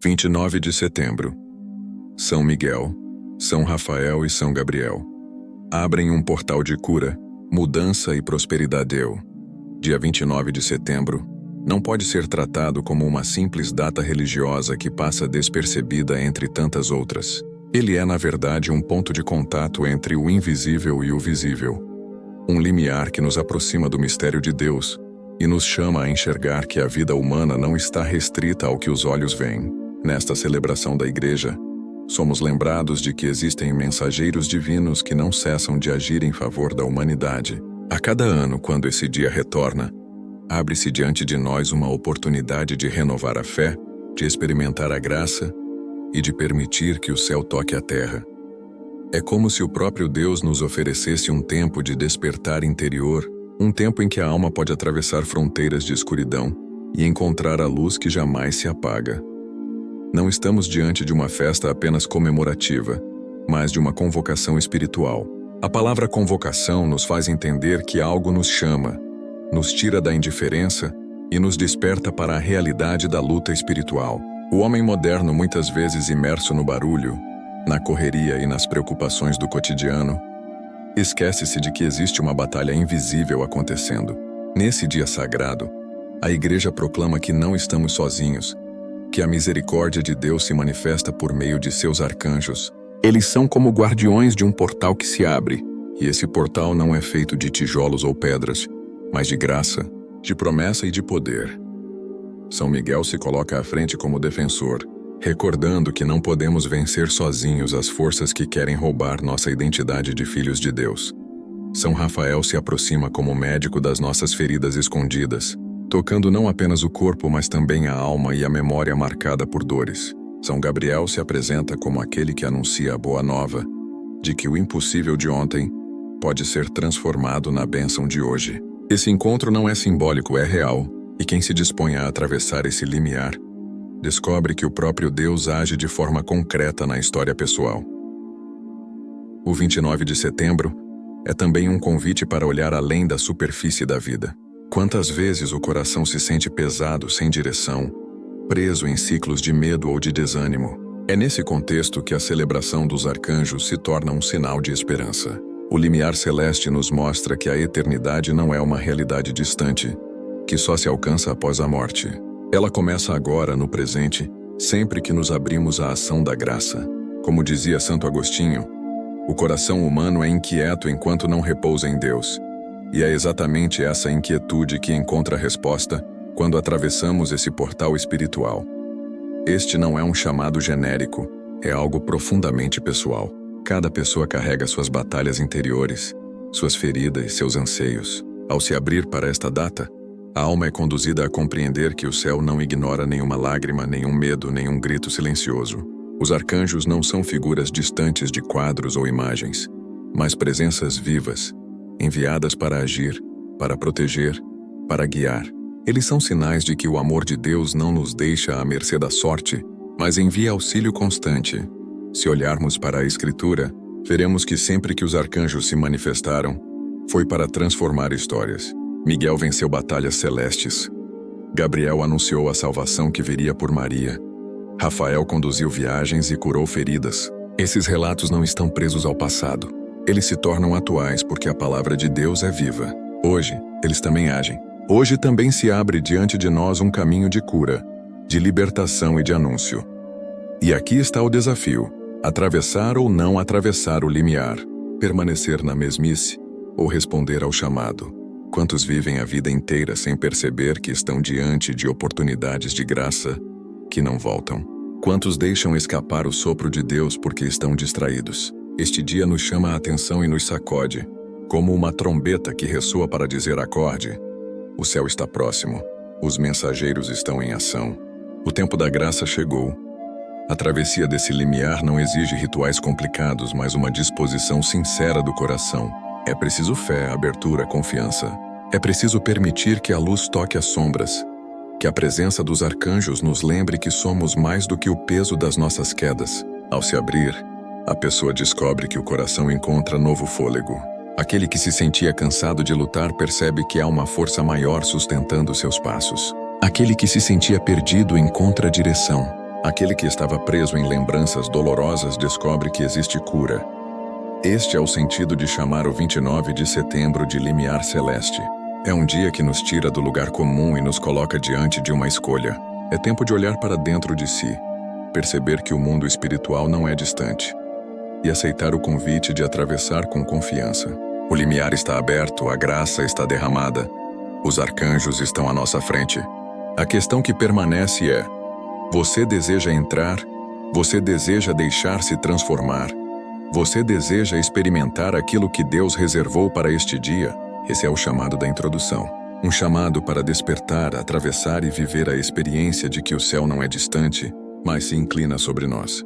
29 de setembro. São Miguel, São Rafael e São Gabriel abrem um portal de cura, mudança e prosperidade. Dia 29 de setembro não pode ser tratado como uma simples data religiosa que passa despercebida entre tantas outras. Ele é, na verdade, um ponto de contato entre o invisível e o visível. Um limiar que nos aproxima do mistério de Deus e nos chama a enxergar que a vida humana não está restrita ao que os olhos veem. Nesta celebração da Igreja, somos lembrados de que existem mensageiros divinos que não cessam de agir em favor da humanidade. A cada ano, quando esse dia retorna, abre-se diante de nós uma oportunidade de renovar a fé, de experimentar a graça e de permitir que o céu toque a terra. É como se o próprio Deus nos oferecesse um tempo de despertar interior, um tempo em que a alma pode atravessar fronteiras de escuridão e encontrar a luz que jamais se apaga. Não estamos diante de uma festa apenas comemorativa, mas de uma convocação espiritual. A palavra convocação nos faz entender que algo nos chama, nos tira da indiferença e nos desperta para a realidade da luta espiritual. O homem moderno, muitas vezes imerso no barulho, na correria e nas preocupações do cotidiano, esquece-se de que existe uma batalha invisível acontecendo. Nesse dia sagrado, a Igreja proclama que não estamos sozinhos, que a misericórdia de Deus se manifesta por meio de seus arcanjos. Eles são como guardiões de um portal que se abre, e esse portal não é feito de tijolos ou pedras, mas de graça, de promessa e de poder. São Miguel se coloca à frente como defensor, recordando que não podemos vencer sozinhos as forças que querem roubar nossa identidade de filhos de Deus. São Rafael se aproxima como médico das nossas feridas escondidas, tocando não apenas o corpo, mas também a alma e a memória marcada por dores. São Gabriel se apresenta como aquele que anuncia a boa nova, de que o impossível de ontem pode ser transformado na bênção de hoje. Esse encontro não é simbólico, é real, e quem se dispõe a atravessar esse limiar, descobre que o próprio Deus age de forma concreta na história pessoal. O 29 de setembro é também um convite para olhar além da superfície da vida. Quantas vezes o coração se sente pesado, sem direção, preso em ciclos de medo ou de desânimo? É nesse contexto que a celebração dos arcanjos se torna um sinal de esperança. O limiar celeste nos mostra que a eternidade não é uma realidade distante, que só se alcança após a morte. Ela começa agora, no presente, sempre que nos abrimos à ação da graça. Como dizia Santo Agostinho, o coração humano é inquieto enquanto não repousa em Deus. E é exatamente essa inquietude que encontra resposta quando atravessamos esse portal espiritual. Este não é um chamado genérico, é algo profundamente pessoal. Cada pessoa carrega suas batalhas interiores, suas feridas, seus anseios. Ao se abrir para esta data, a alma é conduzida a compreender que o céu não ignora nenhuma lágrima, nenhum medo, nenhum grito silencioso. Os arcanjos não são figuras distantes de quadros ou imagens, mas presenças vivas, enviadas para agir, para proteger, para guiar. Eles são sinais de que o amor de Deus não nos deixa à mercê da sorte, mas envia auxílio constante. Se olharmos para a Escritura, veremos que sempre que os arcanjos se manifestaram, foi para transformar histórias. Miguel venceu batalhas celestes. Gabriel anunciou a salvação que viria por Maria. Rafael conduziu viagens e curou feridas. Esses relatos não estão presos ao passado. Eles se tornam atuais porque a palavra de Deus é viva. Hoje, eles também agem. Hoje também se abre diante de nós um caminho de cura, de libertação e de anúncio. E aqui está o desafio: atravessar ou não atravessar o limiar, permanecer na mesmice ou responder ao chamado. Quantos vivem a vida inteira sem perceber que estão diante de oportunidades de graça que não voltam? Quantos deixam escapar o sopro de Deus porque estão distraídos? Este dia nos chama a atenção e nos sacode, como uma trombeta que ressoa para dizer: acorde. O céu está próximo, os mensageiros estão em ação. O tempo da graça chegou. A travessia desse limiar não exige rituais complicados, mas uma disposição sincera do coração. É preciso fé, abertura, confiança. É preciso permitir que a luz toque as sombras, que a presença dos arcanjos nos lembre que somos mais do que o peso das nossas quedas. Ao se abrir, a pessoa descobre que o coração encontra novo fôlego. Aquele que se sentia cansado de lutar percebe que há uma força maior sustentando seus passos. Aquele que se sentia perdido encontra direção. Aquele que estava preso em lembranças dolorosas descobre que existe cura. Este é o sentido de chamar o 29 de setembro de limiar celeste. É um dia que nos tira do lugar comum e nos coloca diante de uma escolha. É tempo de olhar para dentro de si, perceber que o mundo espiritual não é distante e aceitar o convite de atravessar com confiança. O limiar está aberto, a graça está derramada, os arcanjos estão à nossa frente. A questão que permanece é: você deseja entrar? Você deseja deixar-se transformar? Você deseja experimentar aquilo que Deus reservou para este dia? Esse é o chamado da introdução. Um chamado para despertar, atravessar e viver a experiência de que o céu não é distante, mas se inclina sobre nós.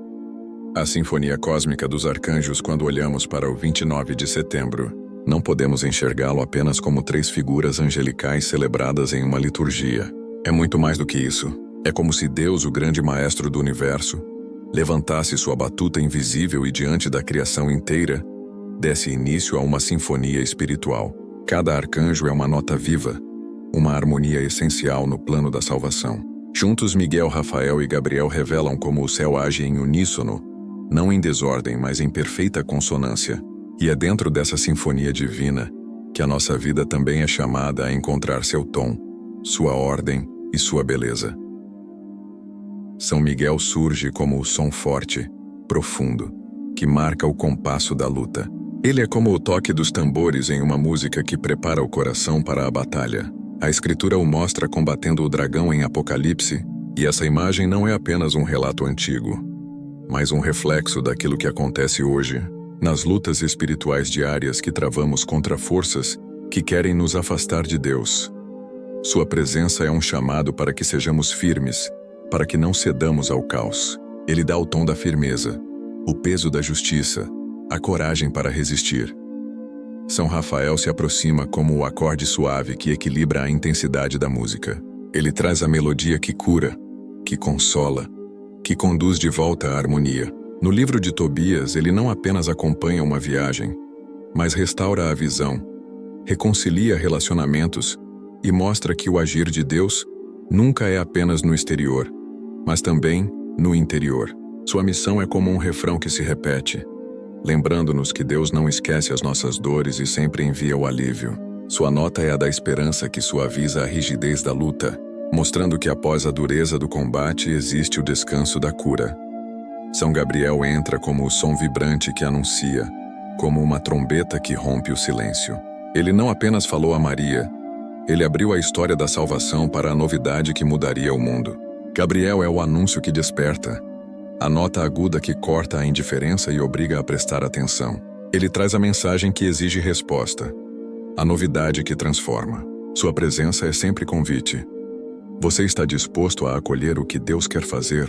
A sinfonia cósmica dos arcanjos, quando olhamos para o 29 de setembro, não podemos enxergá-lo apenas como 3 figuras angelicais celebradas em uma liturgia. É muito mais do que isso. É como se Deus, o grande maestro do universo, levantasse sua batuta invisível e, diante da criação inteira, desse início a uma sinfonia espiritual. Cada arcanjo é uma nota viva, uma harmonia essencial no plano da salvação. Juntos, Miguel, Rafael e Gabriel revelam como o céu age em uníssono, não em desordem, mas em perfeita consonância. E é dentro dessa sinfonia divina que a nossa vida também é chamada a encontrar seu tom, sua ordem e sua beleza. São Miguel surge como o som forte, profundo, que marca o compasso da luta. Ele é como o toque dos tambores em uma música que prepara o coração para a batalha. A Escritura o mostra combatendo o dragão em Apocalipse, e essa imagem não é apenas um relato antigo, mas um reflexo daquilo que acontece hoje, nas lutas espirituais diárias que travamos contra forças que querem nos afastar de Deus. Sua presença é um chamado para que sejamos firmes, para que não cedamos ao caos. Ele dá o tom da firmeza, o peso da justiça, a coragem para resistir. São Rafael se aproxima como o acorde suave que equilibra a intensidade da música. Ele traz a melodia que cura, que consola, que conduz de volta à harmonia. No livro de Tobias, ele não apenas acompanha uma viagem, mas restaura a visão, reconcilia relacionamentos e mostra que o agir de Deus nunca é apenas no exterior, mas também no interior. Sua missão é como um refrão que se repete, lembrando-nos que Deus não esquece as nossas dores e sempre envia o alívio. Sua nota é a da esperança que suaviza a rigidez da luta, mostrando que após a dureza do combate existe o descanso da cura. São Gabriel entra como o som vibrante que anuncia, como uma trombeta que rompe o silêncio. Ele não apenas falou a Maria, ele abriu a história da salvação para a novidade que mudaria o mundo. Gabriel é o anúncio que desperta, a nota aguda que corta a indiferença e obriga a prestar atenção. Ele traz a mensagem que exige resposta, a novidade que transforma. Sua presença é sempre convite. Você está disposto a acolher o que Deus quer fazer,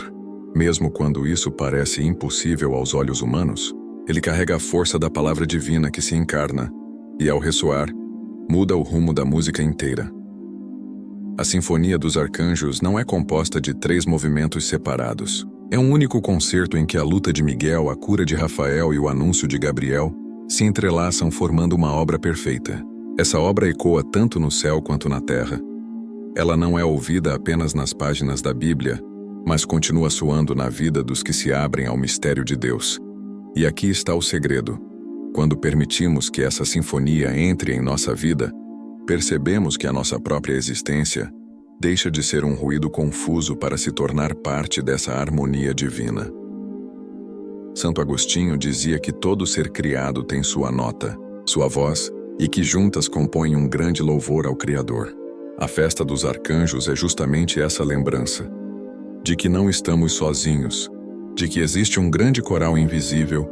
mesmo quando isso parece impossível aos olhos humanos? Ele carrega a força da palavra divina que se encarna, e ao ressoar, muda o rumo da música inteira. A Sinfonia dos Arcanjos não é composta de 3 movimentos separados. É um único concerto em que a luta de Miguel, a cura de Rafael e o anúncio de Gabriel se entrelaçam formando uma obra perfeita. Essa obra ecoa tanto no céu quanto na terra. Ela não é ouvida apenas nas páginas da Bíblia, mas continua soando na vida dos que se abrem ao mistério de Deus. E aqui está o segredo. Quando permitimos que essa sinfonia entre em nossa vida, percebemos que a nossa própria existência deixa de ser um ruído confuso para se tornar parte dessa harmonia divina. Santo Agostinho dizia que todo ser criado tem sua nota, sua voz, e que juntas compõem um grande louvor ao Criador. A festa dos arcanjos é justamente essa lembrança, de que não estamos sozinhos, de que existe um grande coral invisível,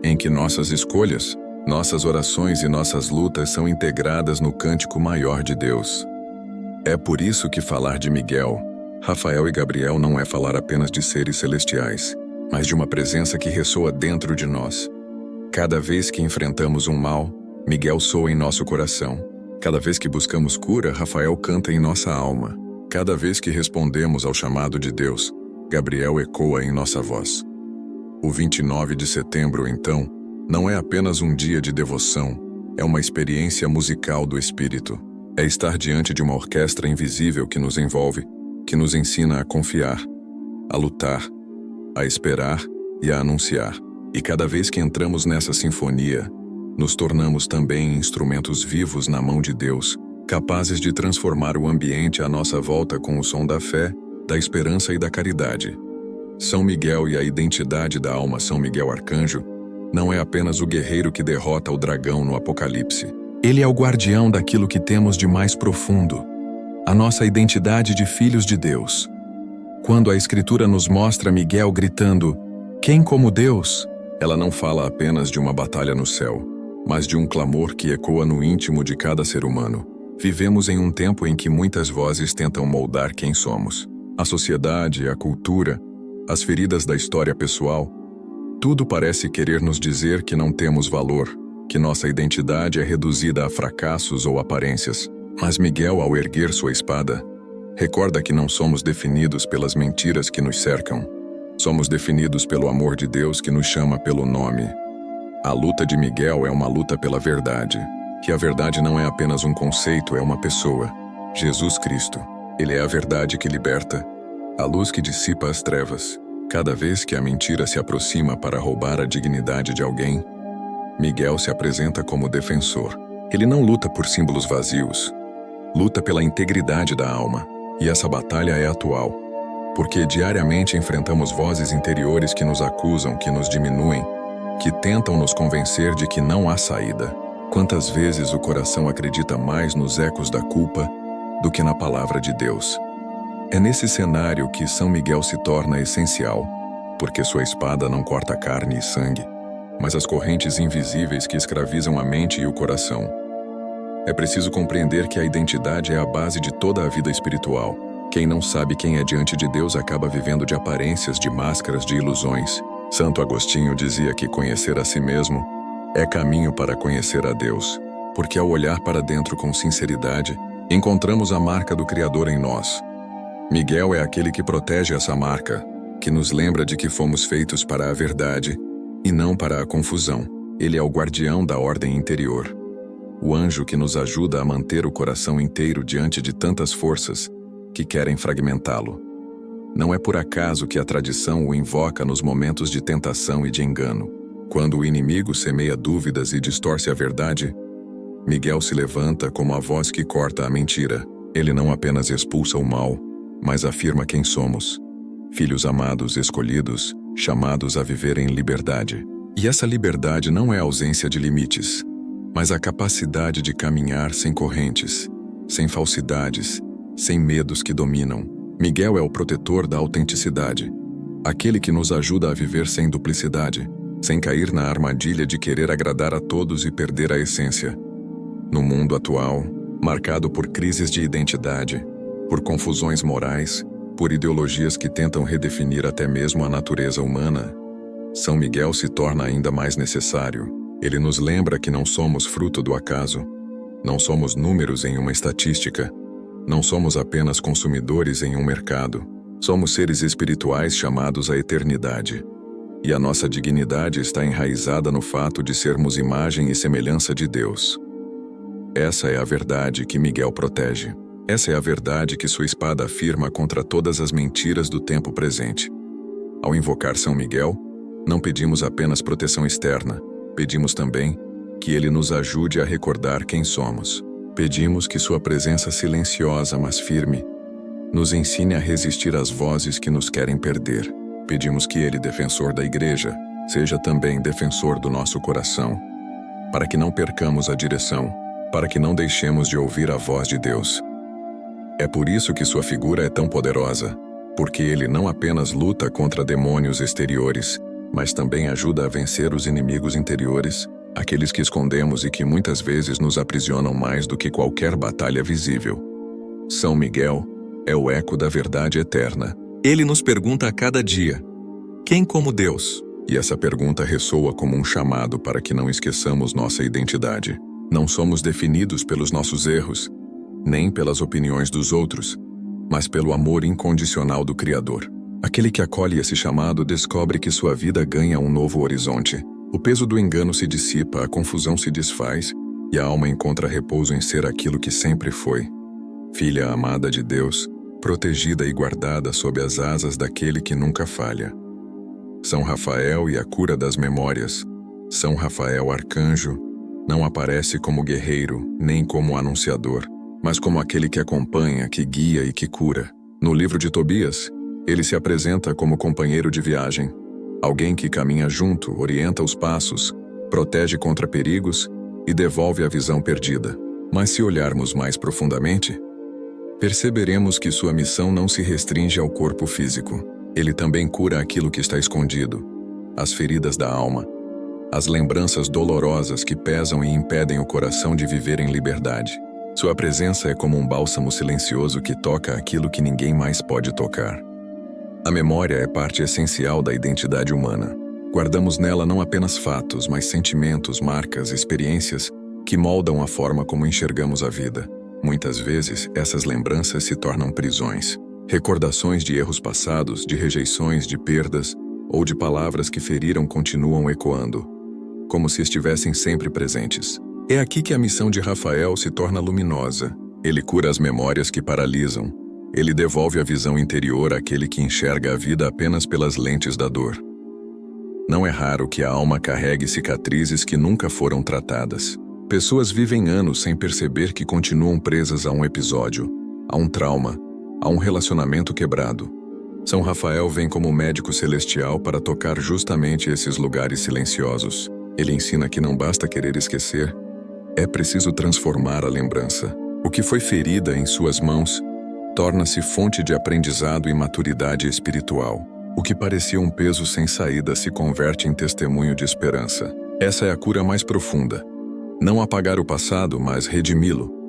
em que nossas escolhas, nossas orações e nossas lutas são integradas no cântico maior de Deus. É por isso que falar de Miguel, Rafael e Gabriel não é falar apenas de seres celestiais, mas de uma presença que ressoa dentro de nós. Cada vez que enfrentamos um mal, Miguel soa em nosso coração. Cada vez que buscamos cura, Rafael canta em nossa alma. Cada vez que respondemos ao chamado de Deus, Gabriel ecoa em nossa voz. O 29 de setembro, então, não é apenas um dia de devoção, é uma experiência musical do Espírito. É estar diante de uma orquestra invisível que nos envolve, que nos ensina a confiar, a lutar a esperar e a anunciar. E cada vez que entramos nessa sinfonia, nos tornamos também instrumentos vivos na mão de Deus, capazes de transformar o ambiente à nossa volta com o som da fé, da esperança e da caridade. São Miguel e a identidade da alma São Miguel Arcanjo não é apenas o guerreiro que derrota o dragão no Apocalipse. Ele é o guardião daquilo que temos de mais profundo, a nossa identidade de filhos de Deus. Quando a Escritura nos mostra Miguel gritando, "Quem como Deus?", ela não fala apenas de uma batalha no céu, mas de um clamor que ecoa no íntimo de cada ser humano. Vivemos em um tempo em que muitas vozes tentam moldar quem somos. A sociedade, a cultura, as feridas da história pessoal, tudo parece querer nos dizer que não temos valor, que nossa identidade é reduzida a fracassos ou aparências. Mas Miguel, ao erguer sua espada, recorda que não somos definidos pelas mentiras que nos cercam. Somos definidos pelo amor de Deus que nos chama pelo nome. A luta de Miguel é uma luta pela verdade. Que a verdade não é apenas um conceito, é uma pessoa. Jesus Cristo. Ele é a verdade que liberta, a luz que dissipa as trevas. Cada vez que a mentira se aproxima para roubar a dignidade de alguém, Miguel se apresenta como defensor. Ele não luta por símbolos vazios, luta pela integridade da alma. E essa batalha é atual, porque diariamente enfrentamos vozes interiores que nos acusam, que nos diminuem, que tentam nos convencer de que não há saída. Quantas vezes o coração acredita mais nos ecos da culpa do que na palavra de Deus? É nesse cenário que São Miguel se torna essencial, porque sua espada não corta carne e sangue, mas as correntes invisíveis que escravizam a mente e o coração. É preciso compreender que a identidade é a base de toda a vida espiritual. Quem não sabe quem é diante de Deus acaba vivendo de aparências, de máscaras, de ilusões. Santo Agostinho dizia que conhecer a si mesmo é caminho para conhecer a Deus, porque ao olhar para dentro com sinceridade, encontramos a marca do Criador em nós. Miguel é aquele que protege essa marca, que nos lembra de que fomos feitos para a verdade e não para a confusão. Ele é o guardião da ordem interior, o anjo que nos ajuda a manter o coração inteiro diante de tantas forças que querem fragmentá-lo. Não é por acaso que a tradição o invoca nos momentos de tentação e de engano. Quando o inimigo semeia dúvidas e distorce a verdade, Miguel se levanta como a voz que corta a mentira. Ele não apenas expulsa o mal, mas afirma quem somos. Filhos amados, escolhidos, chamados a viver em liberdade. E essa liberdade não é ausência de limites, mas a capacidade de caminhar sem correntes, sem falsidades, sem medos que dominam. Miguel é o protetor da autenticidade, aquele que nos ajuda a viver sem duplicidade, sem cair na armadilha de querer agradar a todos e perder a essência. No mundo atual, marcado por crises de identidade, por confusões morais, por ideologias que tentam redefinir até mesmo a natureza humana, São Miguel se torna ainda mais necessário. Ele nos lembra que não somos fruto do acaso, não somos números em uma estatística, não somos apenas consumidores em um mercado, somos seres espirituais chamados à eternidade. E a nossa dignidade está enraizada no fato de sermos imagem e semelhança de Deus. Essa é a verdade que Miguel protege. Essa é a verdade que sua espada afirma contra todas as mentiras do tempo presente. Ao invocar São Miguel, não pedimos apenas proteção externa, pedimos também que ele nos ajude a recordar quem somos. Pedimos que sua presença silenciosa, mas firme, nos ensine a resistir às vozes que nos querem perder. Pedimos que ele, defensor da Igreja, seja também defensor do nosso coração, para que não percamos a direção, para que não deixemos de ouvir a voz de Deus. É por isso que sua figura é tão poderosa, porque ele não apenas luta contra demônios exteriores, mas também ajuda a vencer os inimigos interiores, aqueles que escondemos e que muitas vezes nos aprisionam mais do que qualquer batalha visível. São Miguel é o eco da verdade eterna. Ele nos pergunta a cada dia: quem como Deus? E essa pergunta ressoa como um chamado para que não esqueçamos nossa identidade. Não somos definidos pelos nossos erros, nem pelas opiniões dos outros, mas pelo amor incondicional do Criador. Aquele que acolhe esse chamado descobre que sua vida ganha um novo horizonte. O peso do engano se dissipa, a confusão se desfaz, e a alma encontra repouso em ser aquilo que sempre foi. Filha amada de Deus, protegida e guardada sob as asas daquele que nunca falha. São Rafael e a cura das memórias. São Rafael arcanjo não aparece como guerreiro, nem como anunciador, mas como aquele que acompanha, que guia e que cura. No livro de Tobias, ele se apresenta como companheiro de viagem, alguém que caminha junto, orienta os passos, protege contra perigos e devolve a visão perdida. Mas se olharmos mais profundamente, perceberemos que sua missão não se restringe ao corpo físico. Ele também cura aquilo que está escondido, as feridas da alma, as lembranças dolorosas que pesam e impedem o coração de viver em liberdade. Sua presença é como um bálsamo silencioso que toca aquilo que ninguém mais pode tocar. A memória é parte essencial da identidade humana. Guardamos nela não apenas fatos, mas sentimentos, marcas, experiências que moldam a forma como enxergamos a vida. Muitas vezes, essas lembranças se tornam prisões, recordações de erros passados, de rejeições, de perdas ou de palavras que feriram continuam ecoando, como se estivessem sempre presentes. É aqui que a missão de Rafael se torna luminosa. Ele cura as memórias que paralisam. Ele devolve a visão interior àquele que enxerga a vida apenas pelas lentes da dor. Não é raro que a alma carregue cicatrizes que nunca foram tratadas. Pessoas vivem anos sem perceber que continuam presas a um episódio, a um trauma, a um relacionamento quebrado. São Rafael vem como médico celestial para tocar justamente esses lugares silenciosos. Ele ensina que não basta querer esquecer, é preciso transformar a lembrança. O que foi ferida em suas mãos torna-se fonte de aprendizado e maturidade espiritual. O que parecia um peso sem saída se converte em testemunho de esperança. Essa é a cura mais profunda. Não apagar o passado, mas redimi-lo.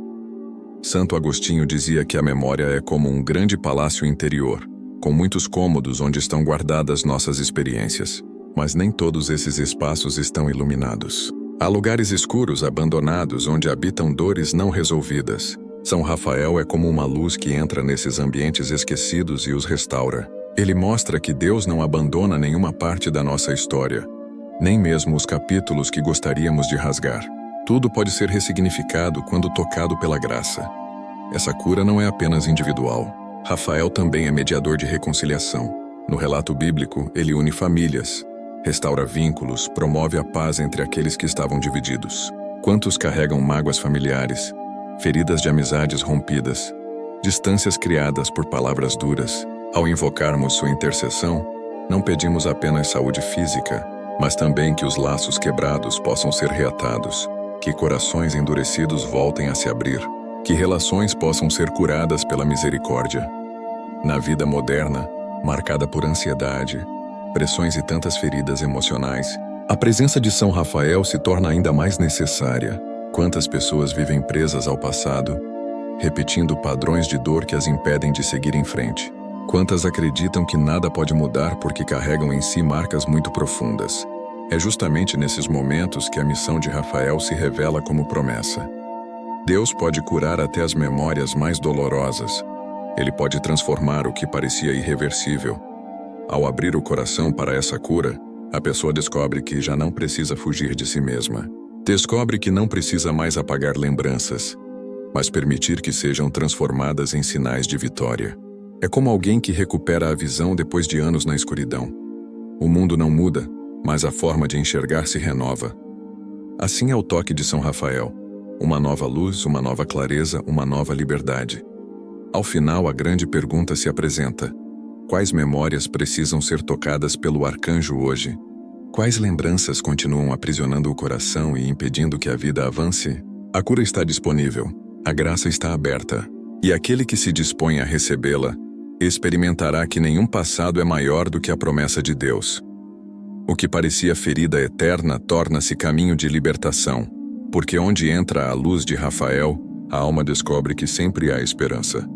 Santo Agostinho dizia que a memória é como um grande palácio interior, com muitos cômodos onde estão guardadas nossas experiências. Mas nem todos esses espaços estão iluminados. Há lugares escuros, abandonados, onde habitam dores não resolvidas. São Rafael é como uma luz que entra nesses ambientes esquecidos e os restaura. Ele mostra que Deus não abandona nenhuma parte da nossa história, nem mesmo os capítulos que gostaríamos de rasgar. Tudo pode ser ressignificado quando tocado pela graça. Essa cura não é apenas individual. Rafael também é mediador de reconciliação. No relato bíblico, ele une famílias, restaura vínculos, promove a paz entre aqueles que estavam divididos. Quantos carregam mágoas familiares, feridas de amizades rompidas, distâncias criadas por palavras duras? Ao invocarmos sua intercessão, não pedimos apenas saúde física, mas também que os laços quebrados possam ser reatados, que corações endurecidos voltem a se abrir, que relações possam ser curadas pela misericórdia. Na vida moderna, marcada por ansiedade, pressões e tantas feridas emocionais, a presença de São Rafael se torna ainda mais necessária. Quantas pessoas vivem presas ao passado, repetindo padrões de dor que as impedem de seguir em frente? Quantas acreditam que nada pode mudar porque carregam em si marcas muito profundas? É justamente nesses momentos que a missão de Rafael se revela como promessa. Deus pode curar até as memórias mais dolorosas. Ele pode transformar o que parecia irreversível. Ao abrir o coração para essa cura, a pessoa descobre que já não precisa fugir de si mesma. Descobre que não precisa mais apagar lembranças, mas permitir que sejam transformadas em sinais de vitória. É como alguém que recupera a visão depois de anos na escuridão. O mundo não muda, mas a forma de enxergar se renova. Assim é o toque de São Rafael. Uma nova luz, uma nova clareza, uma nova liberdade. Ao final, a grande pergunta se apresenta: quais memórias precisam ser tocadas pelo arcanjo hoje? Quais lembranças continuam aprisionando o coração e impedindo que a vida avance? A cura está disponível, a graça está aberta, e aquele que se dispõe a recebê-la experimentará que nenhum passado é maior do que a promessa de Deus. O que parecia ferida eterna torna-se caminho de libertação, porque onde entra a luz de Rafael, a alma descobre que sempre há esperança.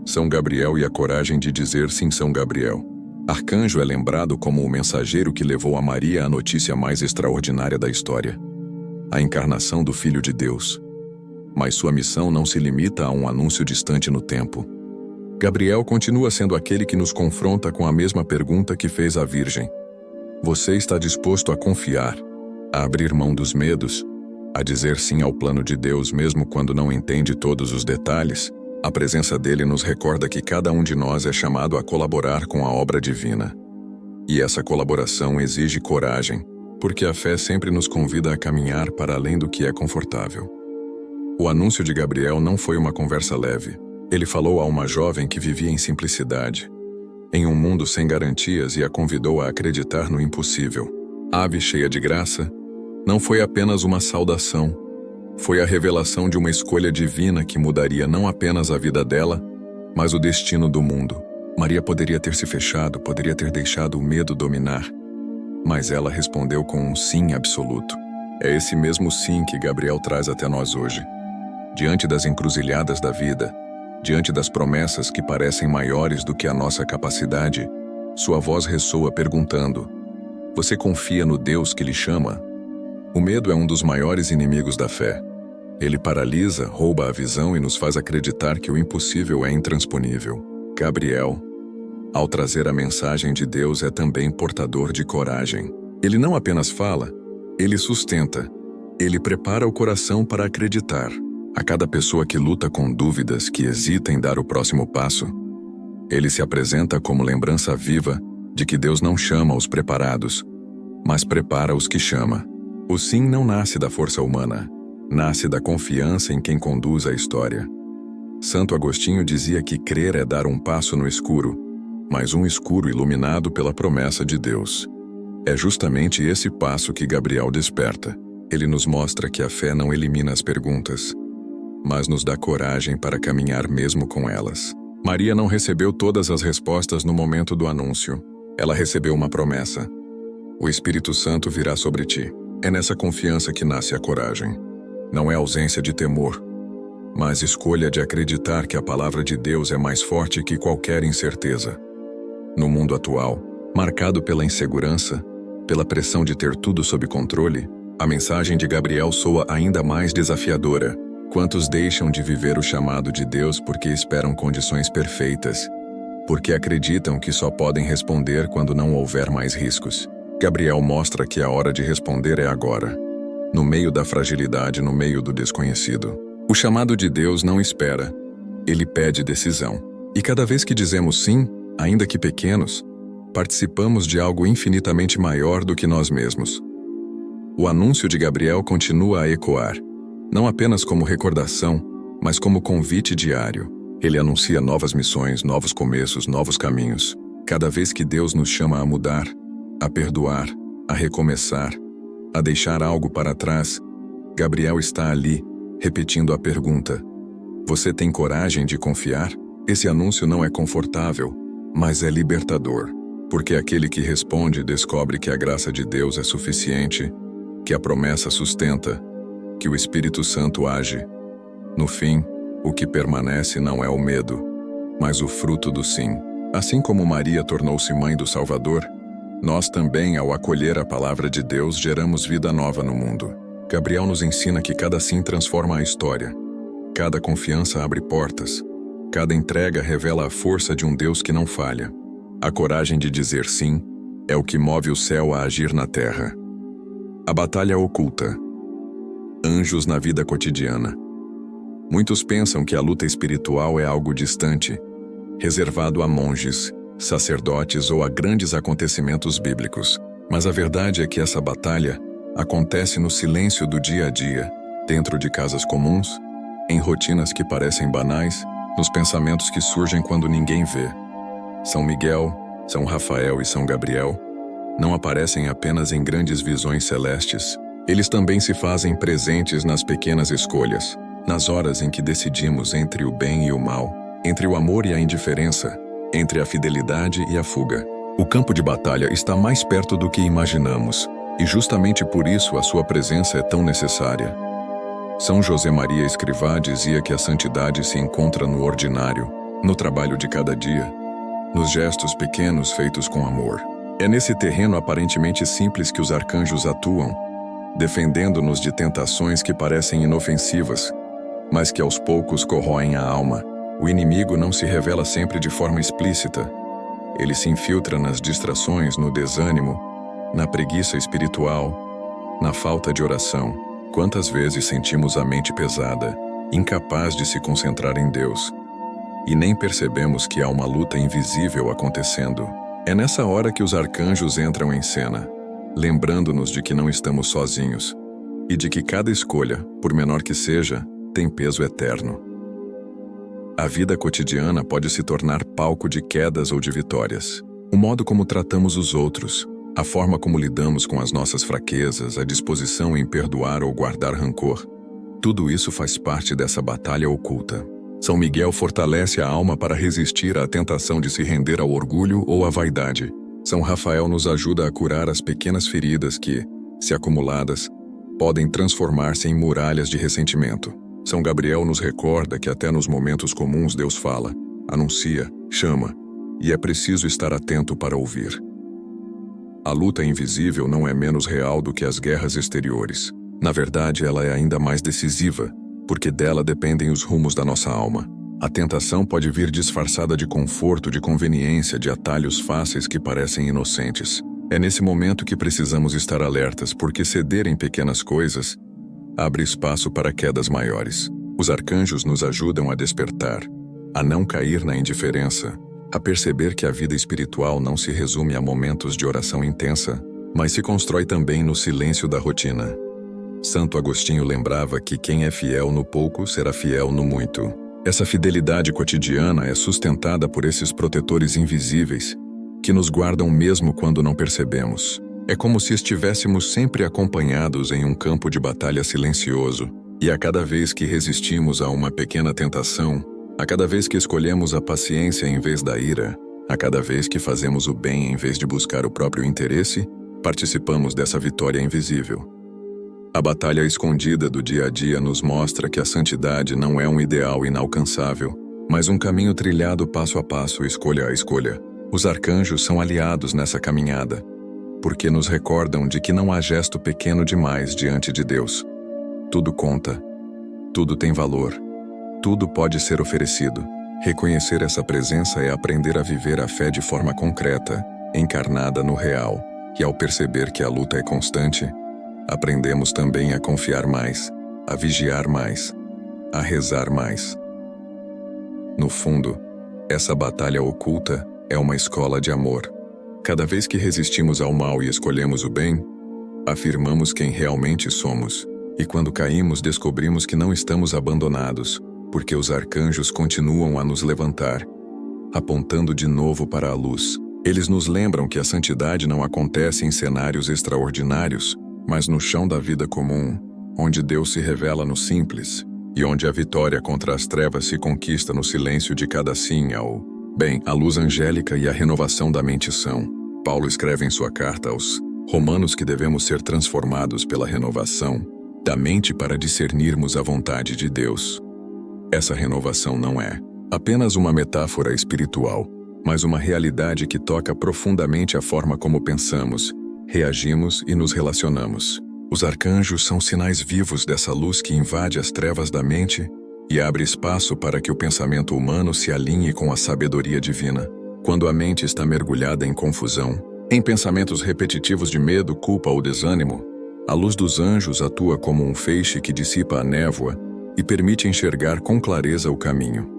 São Gabriel e a coragem de dizer sim, São Gabriel. Arcanjo é lembrado como o mensageiro que levou a Maria a notícia mais extraordinária da história: a encarnação do Filho de Deus. Mas sua missão não se limita a um anúncio distante no tempo. Gabriel continua sendo aquele que nos confronta com a mesma pergunta que fez a Virgem. Você está disposto a confiar, a abrir mão dos medos, a dizer sim ao plano de Deus mesmo quando não entende todos os detalhes? A presença dele nos recorda que cada um de nós é chamado a colaborar com a obra divina. E essa colaboração exige coragem, porque a fé sempre nos convida a caminhar para além do que é confortável. O anúncio de Gabriel não foi uma conversa leve. Ele falou a uma jovem que vivia em simplicidade, em um mundo sem garantias, e a convidou a acreditar no impossível. Ave cheia de graça não foi apenas uma saudação, foi a revelação de uma escolha divina que mudaria não apenas a vida dela, mas o destino do mundo. Maria poderia ter se fechado, poderia ter deixado o medo dominar, mas ela respondeu com um sim absoluto. É esse mesmo sim que Gabriel traz até nós hoje. Diante das encruzilhadas da vida, diante das promessas que parecem maiores do que a nossa capacidade, sua voz ressoa perguntando: você confia no Deus que lhe chama? O medo é um dos maiores inimigos da fé. Ele paralisa, rouba a visão e nos faz acreditar que o impossível é intransponível. Gabriel, ao trazer a mensagem de Deus, é também portador de coragem. Ele não apenas fala, ele sustenta. Ele prepara o coração para acreditar. A cada pessoa que luta com dúvidas, que hesita em dar o próximo passo, ele se apresenta como lembrança viva de que Deus não chama os preparados, mas prepara os que chama. O sim não nasce da força humana, nasce da confiança em quem conduz a história. Santo Agostinho dizia que crer é dar um passo no escuro, mas um escuro iluminado pela promessa de Deus. É justamente esse passo que Gabriel desperta. Ele nos mostra que a fé não elimina as perguntas, mas nos dá coragem para caminhar mesmo com elas. Maria não recebeu todas as respostas no momento do anúncio. Ela recebeu uma promessa: o Espírito Santo virá sobre ti. É nessa confiança que nasce a coragem. Não é ausência de temor, mas escolha de acreditar que a palavra de Deus é mais forte que qualquer incerteza. No mundo atual, marcado pela insegurança, pela pressão de ter tudo sob controle, a mensagem de Gabriel soa ainda mais desafiadora. Quantos deixam de viver o chamado de Deus porque esperam condições perfeitas, porque acreditam que só podem responder quando não houver mais riscos? Gabriel mostra que a hora de responder é agora, no meio da fragilidade, no meio do desconhecido. O chamado de Deus não espera, ele pede decisão. E cada vez que dizemos sim, ainda que pequenos, participamos de algo infinitamente maior do que nós mesmos. O anúncio de Gabriel continua a ecoar, não apenas como recordação, mas como convite diário. Ele anuncia novas missões, novos começos, novos caminhos. Cada vez que Deus nos chama a mudar, a perdoar, a recomeçar, a deixar algo para trás, Gabriel está ali, repetindo a pergunta: você tem coragem de confiar? Esse anúncio não é confortável, mas é libertador, porque aquele que responde descobre que a graça de Deus é suficiente, que a promessa sustenta, que o Espírito Santo age. No fim, o que permanece não é o medo, mas o fruto do sim. Assim como Maria tornou-se mãe do Salvador, nós também, ao acolher a palavra de Deus, geramos vida nova no mundo. Gabriel nos ensina que cada sim transforma a história, cada confiança abre portas, cada entrega revela a força de um Deus que não falha. A coragem de dizer sim é o que move o céu a agir na terra. A batalha oculta. Anjos na vida cotidiana. Muitos pensam que a luta espiritual é algo distante, reservado a monges, sacerdotes ou a grandes acontecimentos bíblicos. Mas a verdade é que essa batalha acontece no silêncio do dia a dia, dentro de casas comuns, em rotinas que parecem banais, nos pensamentos que surgem quando ninguém vê. São Miguel, São Rafael e São Gabriel não aparecem apenas em grandes visões celestes. Eles também se fazem presentes nas pequenas escolhas, nas horas em que decidimos entre o bem e o mal, entre o amor e a indiferença, entre a fidelidade e a fuga. O campo de batalha está mais perto do que imaginamos, e justamente por isso a sua presença é tão necessária. São José Maria Escrivá dizia que a santidade se encontra no ordinário, no trabalho de cada dia, nos gestos pequenos feitos com amor. É nesse terreno aparentemente simples que os arcanjos atuam, defendendo-nos de tentações que parecem inofensivas, mas que aos poucos corroem a alma. O inimigo não se revela sempre de forma explícita. Ele se infiltra nas distrações, no desânimo, na preguiça espiritual, na falta de oração. Quantas vezes sentimos a mente pesada, incapaz de se concentrar em Deus, e nem percebemos que há uma luta invisível acontecendo. É nessa hora que os arcanjos entram em cena, lembrando-nos de que não estamos sozinhos e de que cada escolha, por menor que seja, tem peso eterno. A vida cotidiana pode se tornar palco de quedas ou de vitórias. O modo como tratamos os outros, a forma como lidamos com as nossas fraquezas, a disposição em perdoar ou guardar rancor, tudo isso faz parte dessa batalha oculta. São Miguel fortalece a alma para resistir à tentação de se render ao orgulho ou à vaidade. São Rafael nos ajuda a curar as pequenas feridas que, se acumuladas, podem transformar-se em muralhas de ressentimento. São Gabriel nos recorda que até nos momentos comuns Deus fala, anuncia, chama, e é preciso estar atento para ouvir. A luta invisível não é menos real do que as guerras exteriores. Na verdade, ela é ainda mais decisiva, porque dela dependem os rumos da nossa alma. A tentação pode vir disfarçada de conforto, de conveniência, de atalhos fáceis que parecem inocentes. É nesse momento que precisamos estar alertas, porque ceder em pequenas coisas abre espaço para quedas maiores. Os arcanjos nos ajudam a despertar, a não cair na indiferença, a perceber que a vida espiritual não se resume a momentos de oração intensa, mas se constrói também no silêncio da rotina. Santo Agostinho lembrava que quem é fiel no pouco será fiel no muito. Essa fidelidade cotidiana é sustentada por esses protetores invisíveis que nos guardam mesmo quando não percebemos. É como se estivéssemos sempre acompanhados em um campo de batalha silencioso, e a cada vez que resistimos a uma pequena tentação, a cada vez que escolhemos a paciência em vez da ira, a cada vez que fazemos o bem em vez de buscar o próprio interesse, participamos dessa vitória invisível. A batalha escondida do dia a dia nos mostra que a santidade não é um ideal inalcançável, mas um caminho trilhado passo a passo, escolha a escolha. Os arcanjos são aliados nessa caminhada, porque nos recordam de que não há gesto pequeno demais diante de Deus. Tudo conta, tudo tem valor, tudo pode ser oferecido. Reconhecer essa presença é aprender a viver a fé de forma concreta, encarnada no real, e ao perceber que a luta é constante, aprendemos também a confiar mais, a vigiar mais, a rezar mais. No fundo, essa batalha oculta é uma escola de amor. Cada vez que resistimos ao mal e escolhemos o bem, afirmamos quem realmente somos. E quando caímos, descobrimos que não estamos abandonados, porque os arcanjos continuam a nos levantar, apontando de novo para a luz. Eles nos lembram que a santidade não acontece em cenários extraordinários, mas no chão da vida comum, onde Deus se revela no simples, e onde a vitória contra as trevas se conquista no silêncio de cada sim ao bem. A luz angélica e a renovação da mente são. Paulo escreve em sua carta aos Romanos que devemos ser transformados pela renovação da mente para discernirmos a vontade de Deus. Essa renovação não é apenas uma metáfora espiritual, mas uma realidade que toca profundamente a forma como pensamos, reagimos e nos relacionamos. Os arcanjos são sinais vivos dessa luz que invade as trevas da mente e abre espaço para que o pensamento humano se alinhe com a sabedoria divina. Quando a mente está mergulhada em confusão, em pensamentos repetitivos de medo, culpa ou desânimo, a luz dos anjos atua como um feixe que dissipa a névoa e permite enxergar com clareza o caminho.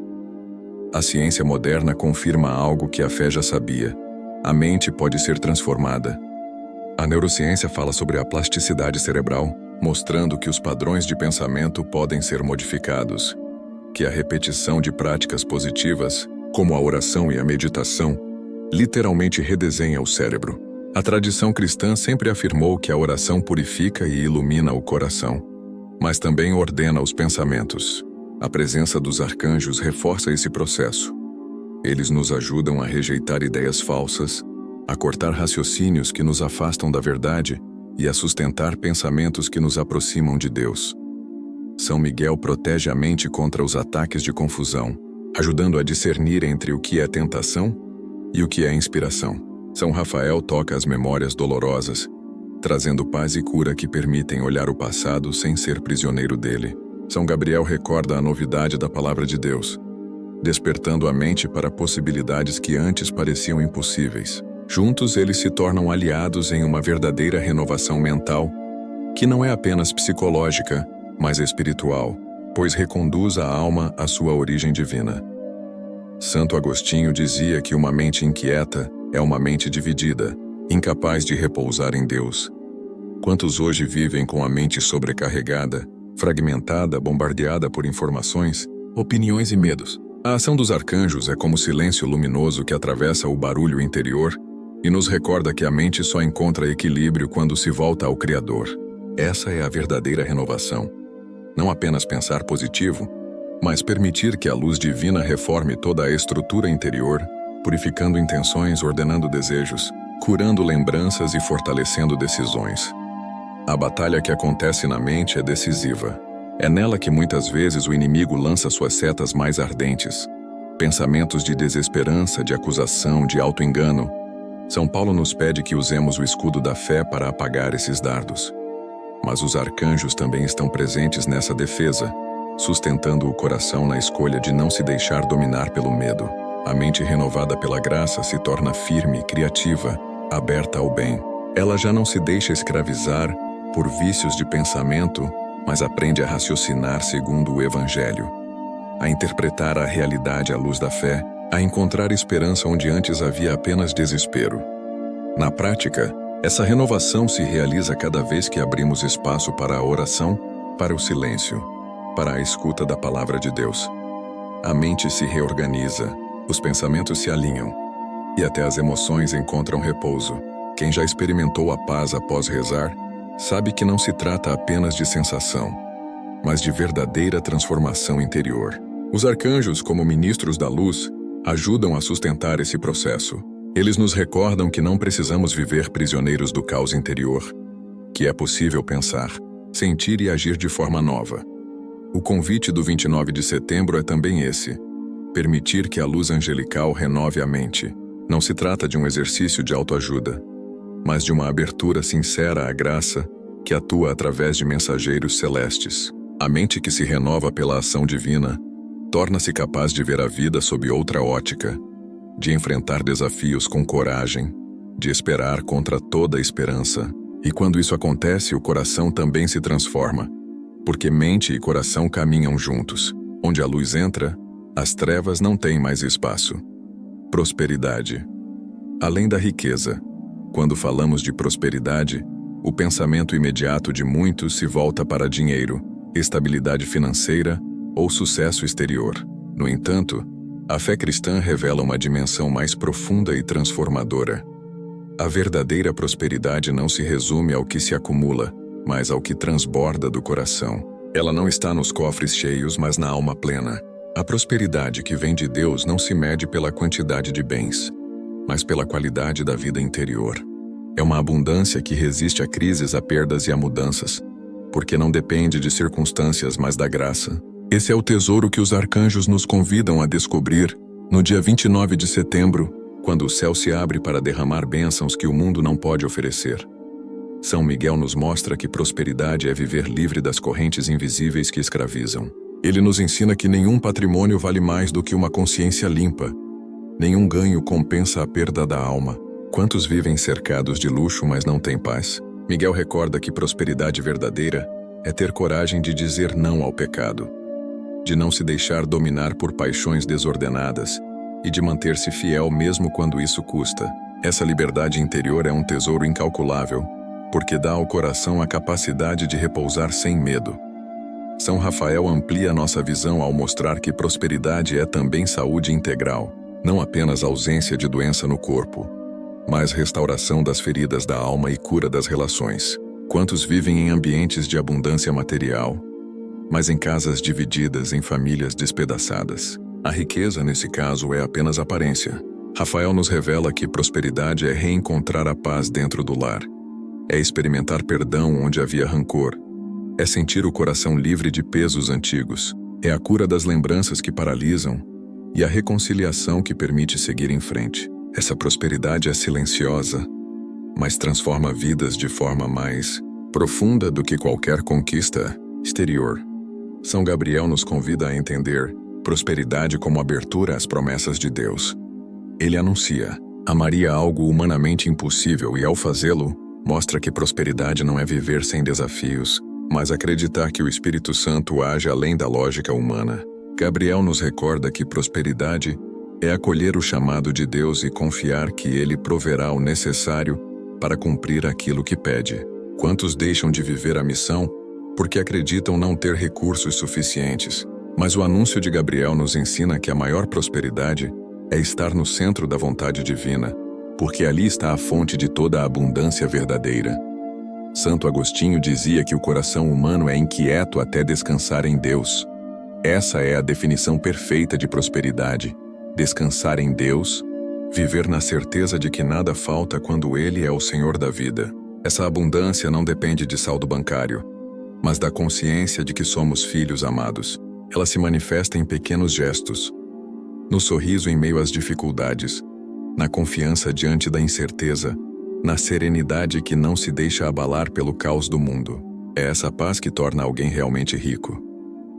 A ciência moderna confirma algo que a fé já sabia. A mente pode ser transformada. A neurociência fala sobre a plasticidade cerebral, mostrando que os padrões de pensamento podem ser modificados, que a repetição de práticas positivas, como a oração e a meditação, literalmente redesenha o cérebro. A tradição cristã sempre afirmou que a oração purifica e ilumina o coração, mas também ordena os pensamentos. A presença dos arcanjos reforça esse processo. Eles nos ajudam a rejeitar ideias falsas, a cortar raciocínios que nos afastam da verdade e a sustentar pensamentos que nos aproximam de Deus. São Miguel protege a mente contra os ataques de confusão, ajudando a discernir entre o que é tentação e o que é inspiração. São Rafael toca as memórias dolorosas, trazendo paz e cura que permitem olhar o passado sem ser prisioneiro dele. São Gabriel recorda a novidade da palavra de Deus, despertando a mente para possibilidades que antes pareciam impossíveis. Juntos eles se tornam aliados em uma verdadeira renovação mental, que não é apenas psicológica, mas espiritual, pois reconduz a alma à sua origem divina. Santo Agostinho dizia que uma mente inquieta É uma mente dividida, incapaz de repousar em Deus. Quantos hoje vivem com a mente sobrecarregada, fragmentada, bombardeada por informações, opiniões e medos? A ação dos arcanjos é como silêncio luminoso que atravessa o barulho interior e nos recorda que a mente só encontra equilíbrio quando se volta ao Criador. Essa é a verdadeira renovação. Não apenas pensar positivo, mas permitir que a luz divina reforme toda a estrutura interior, purificando intenções, ordenando desejos, curando lembranças e fortalecendo decisões. A batalha que acontece na mente é decisiva. É nela que muitas vezes o inimigo lança suas setas mais ardentes. Pensamentos de desesperança, de acusação, de auto-engano. São Paulo nos pede que usemos o escudo da fé para apagar esses dardos. Mas os arcanjos também estão presentes nessa defesa, sustentando o coração na escolha de não se deixar dominar pelo medo. A mente renovada pela graça se torna firme, criativa, aberta ao bem. Ela já não se deixa escravizar por vícios de pensamento, mas aprende a raciocinar segundo o Evangelho, a interpretar a realidade à luz da fé, a encontrar esperança onde antes havia apenas desespero. Na prática, essa renovação se realiza cada vez que abrimos espaço para a oração, para o silêncio, para a escuta da palavra de Deus. A mente se reorganiza, os pensamentos se alinham, e até as emoções encontram repouso. Quem já experimentou a paz após rezar, sabe que não se trata apenas de sensação, mas de verdadeira transformação interior. Os arcanjos, como ministros da luz, ajudam a sustentar esse processo. Eles nos recordam que não precisamos viver prisioneiros do caos interior, que é possível pensar, sentir e agir de forma nova. O convite do 29 de setembro é também esse: permitir que a luz angelical renove a mente. Não se trata de um exercício de autoajuda, mas de uma abertura sincera à graça que atua através de mensageiros celestes. A mente que se renova pela ação divina torna-se capaz de ver a vida sob outra ótica, de enfrentar desafios com coragem, de esperar contra toda esperança. E quando isso acontece, o coração também se transforma, porque mente e coração caminham juntos. Onde a luz entra, as trevas não têm mais espaço. Prosperidade. Além da riqueza, quando falamos de prosperidade, o pensamento imediato de muitos se volta para dinheiro, estabilidade financeira ou sucesso exterior. No entanto, a fé cristã revela uma dimensão mais profunda e transformadora. A verdadeira prosperidade não se resume ao que se acumula, mas ao que transborda do coração. Ela não está nos cofres cheios, mas na alma plena. A prosperidade que vem de Deus não se mede pela quantidade de bens, mas pela qualidade da vida interior. É uma abundância que resiste a crises, a perdas e a mudanças, porque não depende de circunstâncias, mas da graça. Esse é o tesouro que os arcanjos nos convidam a descobrir no dia 29 de setembro, quando o céu se abre para derramar bênçãos que o mundo não pode oferecer. São Miguel nos mostra que prosperidade é viver livre das correntes invisíveis que escravizam. Ele nos ensina que nenhum patrimônio vale mais do que uma consciência limpa. Nenhum ganho compensa a perda da alma. Quantos vivem cercados de luxo, mas não têm paz? Miguel recorda que prosperidade verdadeira é ter coragem de dizer não ao pecado, de não se deixar dominar por paixões desordenadas e de manter-se fiel mesmo quando isso custa. Essa liberdade interior é um tesouro incalculável, porque dá ao coração a capacidade de repousar sem medo. São Rafael amplia nossa visão ao mostrar que prosperidade é também saúde integral, não apenas ausência de doença no corpo, mas restauração das feridas da alma e cura das relações. Quantos vivem em ambientes de abundância material, mas em casas divididas, em famílias despedaçadas? A riqueza, nesse caso, é apenas aparência. Rafael nos revela que prosperidade é reencontrar a paz dentro do lar. É experimentar perdão onde havia rancor. É sentir o coração livre de pesos antigos. É a cura das lembranças que paralisam e a reconciliação que permite seguir em frente. Essa prosperidade é silenciosa, mas transforma vidas de forma mais profunda do que qualquer conquista exterior. São Gabriel nos convida a entender prosperidade como abertura às promessas de Deus. Ele anuncia a Maria algo humanamente impossível e, ao fazê-lo, mostra que prosperidade não é viver sem desafios, mas acreditar que o Espírito Santo age além da lógica humana. Gabriel nos recorda que prosperidade É acolher o chamado de Deus e confiar que Ele proverá o necessário para cumprir aquilo que pede. Quantos deixam de viver a missão porque acreditam não ter recursos suficientes? Mas o anúncio de Gabriel nos ensina que a maior prosperidade é estar no centro da vontade divina, porque ali está a fonte de toda a abundância verdadeira. Santo Agostinho dizia que o coração humano é inquieto até descansar em Deus. Essa é a definição perfeita de prosperidade: descansar em Deus, viver na certeza de que nada falta quando Ele é o Senhor da vida. Essa abundância não depende de saldo bancário, mas da consciência de que somos filhos amados. Ela se manifesta em pequenos gestos, no sorriso em meio às dificuldades, na confiança diante da incerteza, na serenidade que não se deixa abalar pelo caos do mundo. É essa paz que torna alguém realmente rico.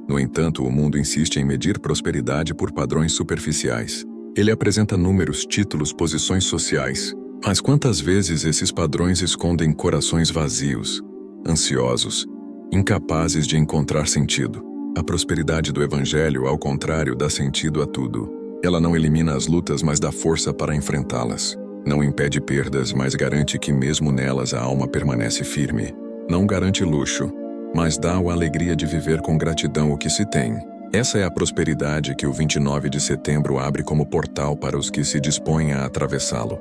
No entanto, o mundo insiste em medir prosperidade por padrões superficiais. Ele apresenta números, títulos, posições sociais. Mas quantas vezes esses padrões escondem corações vazios, ansiosos, incapazes de encontrar sentido? A prosperidade do Evangelho, ao contrário, dá sentido a tudo. Ela não elimina as lutas, mas dá força para enfrentá-las. Não impede perdas, mas garante que mesmo nelas a alma permanece firme. Não garante luxo, mas dá a alegria de viver com gratidão o que se tem. Essa é a prosperidade que o 29 de setembro abre como portal para os que se dispõem a atravessá-lo.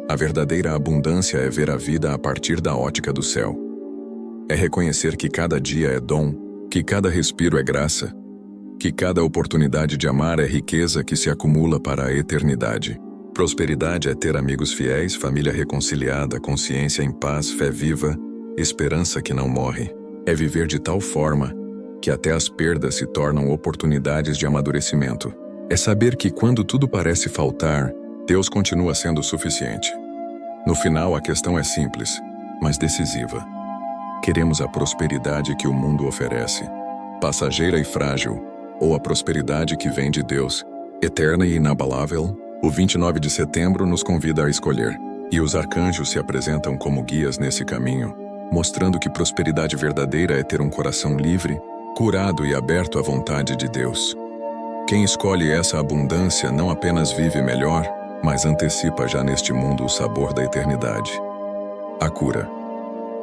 A verdadeira abundância é ver a vida a partir da ótica do céu. É reconhecer que cada dia é dom, que cada respiro é graça, que cada oportunidade de amar é riqueza que se acumula para a eternidade. Prosperidade é ter amigos fiéis, família reconciliada, consciência em paz, fé viva, esperança que não morre. É viver de tal forma que até as perdas se tornam oportunidades de amadurecimento. É saber que quando tudo parece faltar, Deus continua sendo suficiente. No final, a questão é simples, mas decisiva. Queremos a prosperidade que o mundo oferece, passageira e frágil, ou a prosperidade que vem de Deus, eterna e inabalável? O 29 de setembro nos convida a escolher, e os arcanjos se apresentam como guias nesse caminho, mostrando que prosperidade verdadeira é ter um coração livre, curado e aberto à vontade de Deus. Quem escolhe essa abundância não apenas vive melhor, mas antecipa já neste mundo o sabor da eternidade. A cura.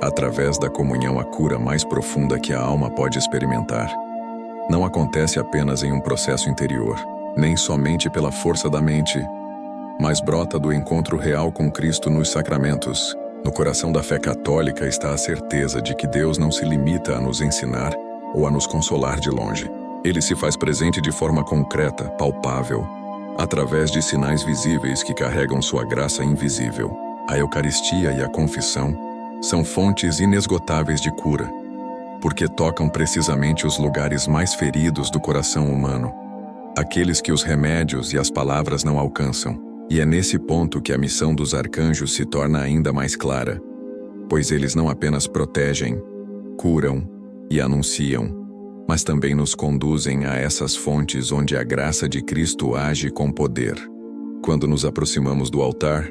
Através da comunhão, a cura mais profunda que a alma pode experimentar não acontece apenas em um processo interior, nem somente pela força da mente, mas brota do encontro real com Cristo nos sacramentos. No coração da fé católica está a certeza de que Deus não se limita a nos ensinar ou a nos consolar de longe. Ele se faz presente de forma concreta, palpável, através de sinais visíveis que carregam sua graça invisível. A Eucaristia e a confissão são fontes inesgotáveis de cura, porque tocam precisamente os lugares mais feridos do coração humano, aqueles que os remédios e as palavras não alcançam. E é nesse ponto que a missão dos arcanjos se torna ainda mais clara, pois eles não apenas protegem, curam e anunciam, mas também nos conduzem a essas fontes onde a graça de Cristo age com poder. Quando nos aproximamos do altar,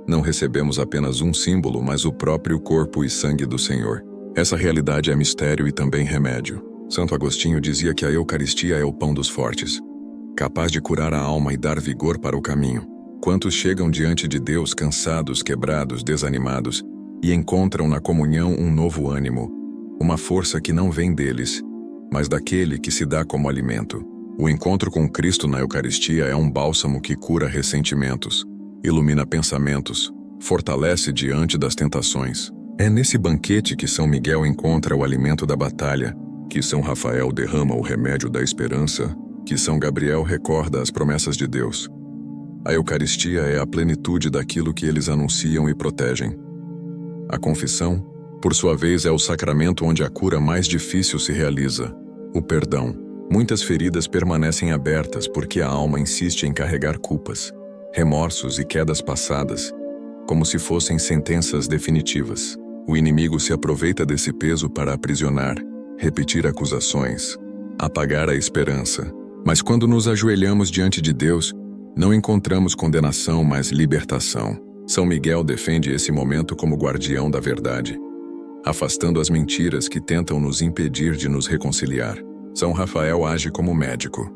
não recebemos apenas um símbolo, mas o próprio corpo e sangue do Senhor. Essa realidade é mistério e também remédio. Santo Agostinho dizia que a Eucaristia é o pão dos fortes, capaz de curar a alma e dar vigor para o caminho. Quantos chegam diante de Deus cansados, quebrados, desanimados, e encontram na comunhão um novo ânimo, uma força que não vem deles, mas daquele que se dá como alimento. O encontro com Cristo na Eucaristia é um bálsamo que cura ressentimentos, ilumina pensamentos, fortalece diante das tentações. É nesse banquete que São Miguel encontra o alimento da batalha, que São Rafael derrama o remédio da esperança, que São Gabriel recorda as promessas de Deus. A Eucaristia é a plenitude daquilo que eles anunciam e protegem. A confissão, por sua vez, é o sacramento onde a cura mais difícil se realiza, o perdão. Muitas feridas permanecem abertas porque a alma insiste em carregar culpas, remorsos e quedas passadas, como se fossem sentenças definitivas. O inimigo se aproveita desse peso para aprisionar, repetir acusações, apagar a esperança. Mas quando nos ajoelhamos diante de Deus, não encontramos condenação, mas libertação. São Miguel defende esse momento como guardião da verdade, afastando as mentiras que tentam nos impedir de nos reconciliar. São Rafael age como médico,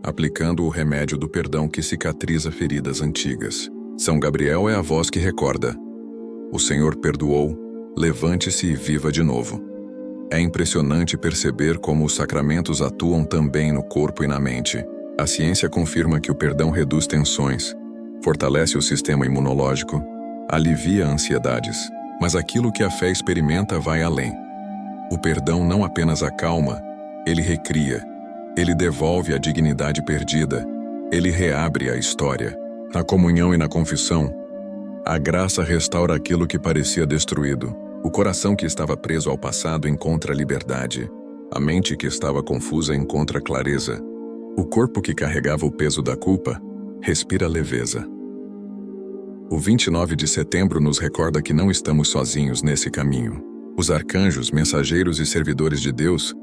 aplicando o remédio do perdão que cicatriza feridas antigas. São Gabriel é a voz que recorda: o Senhor perdoou, levante-se e viva de novo. É impressionante perceber como os sacramentos atuam também no corpo e na mente. A ciência confirma que o perdão reduz tensões, fortalece o sistema imunológico, alivia ansiedades, mas aquilo que a fé experimenta vai além. O perdão não apenas acalma, ele recria, ele devolve a dignidade perdida, ele reabre a história. Na comunhão e na confissão, a graça restaura aquilo que parecia destruído. O coração que estava preso ao passado encontra liberdade. A mente que estava confusa encontra clareza. O corpo que carregava o peso da culpa respira leveza. O 29 de setembro nos recorda que não estamos sozinhos nesse caminho. Os arcanjos, mensageiros e servidores de Deus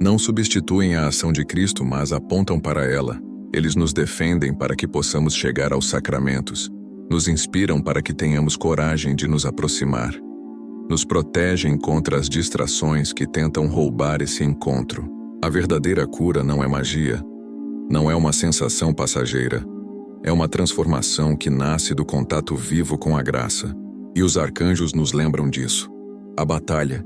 não substituem a ação de Cristo, mas apontam para ela. Eles nos defendem para que possamos chegar aos sacramentos, nos inspiram para que tenhamos coragem de nos aproximar, nos protegem contra as distrações que tentam roubar esse encontro. A verdadeira cura não é magia, não é uma sensação passageira, é uma transformação que nasce do contato vivo com a graça. E os arcanjos nos lembram disso. A batalha,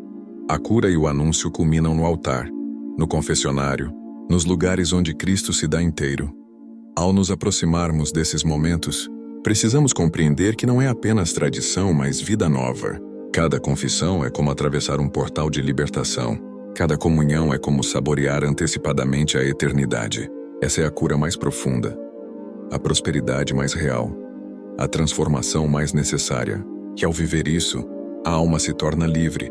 a cura e o anúncio culminam no altar, no confessionário, nos lugares onde Cristo se dá inteiro. Ao nos aproximarmos desses momentos, precisamos compreender que não é apenas tradição, mas vida nova. Cada confissão é como atravessar um portal de libertação. Cada comunhão é como saborear antecipadamente a eternidade. Essa é a cura mais profunda, a prosperidade mais real, a transformação mais necessária. E ao viver isso, a alma se torna livre,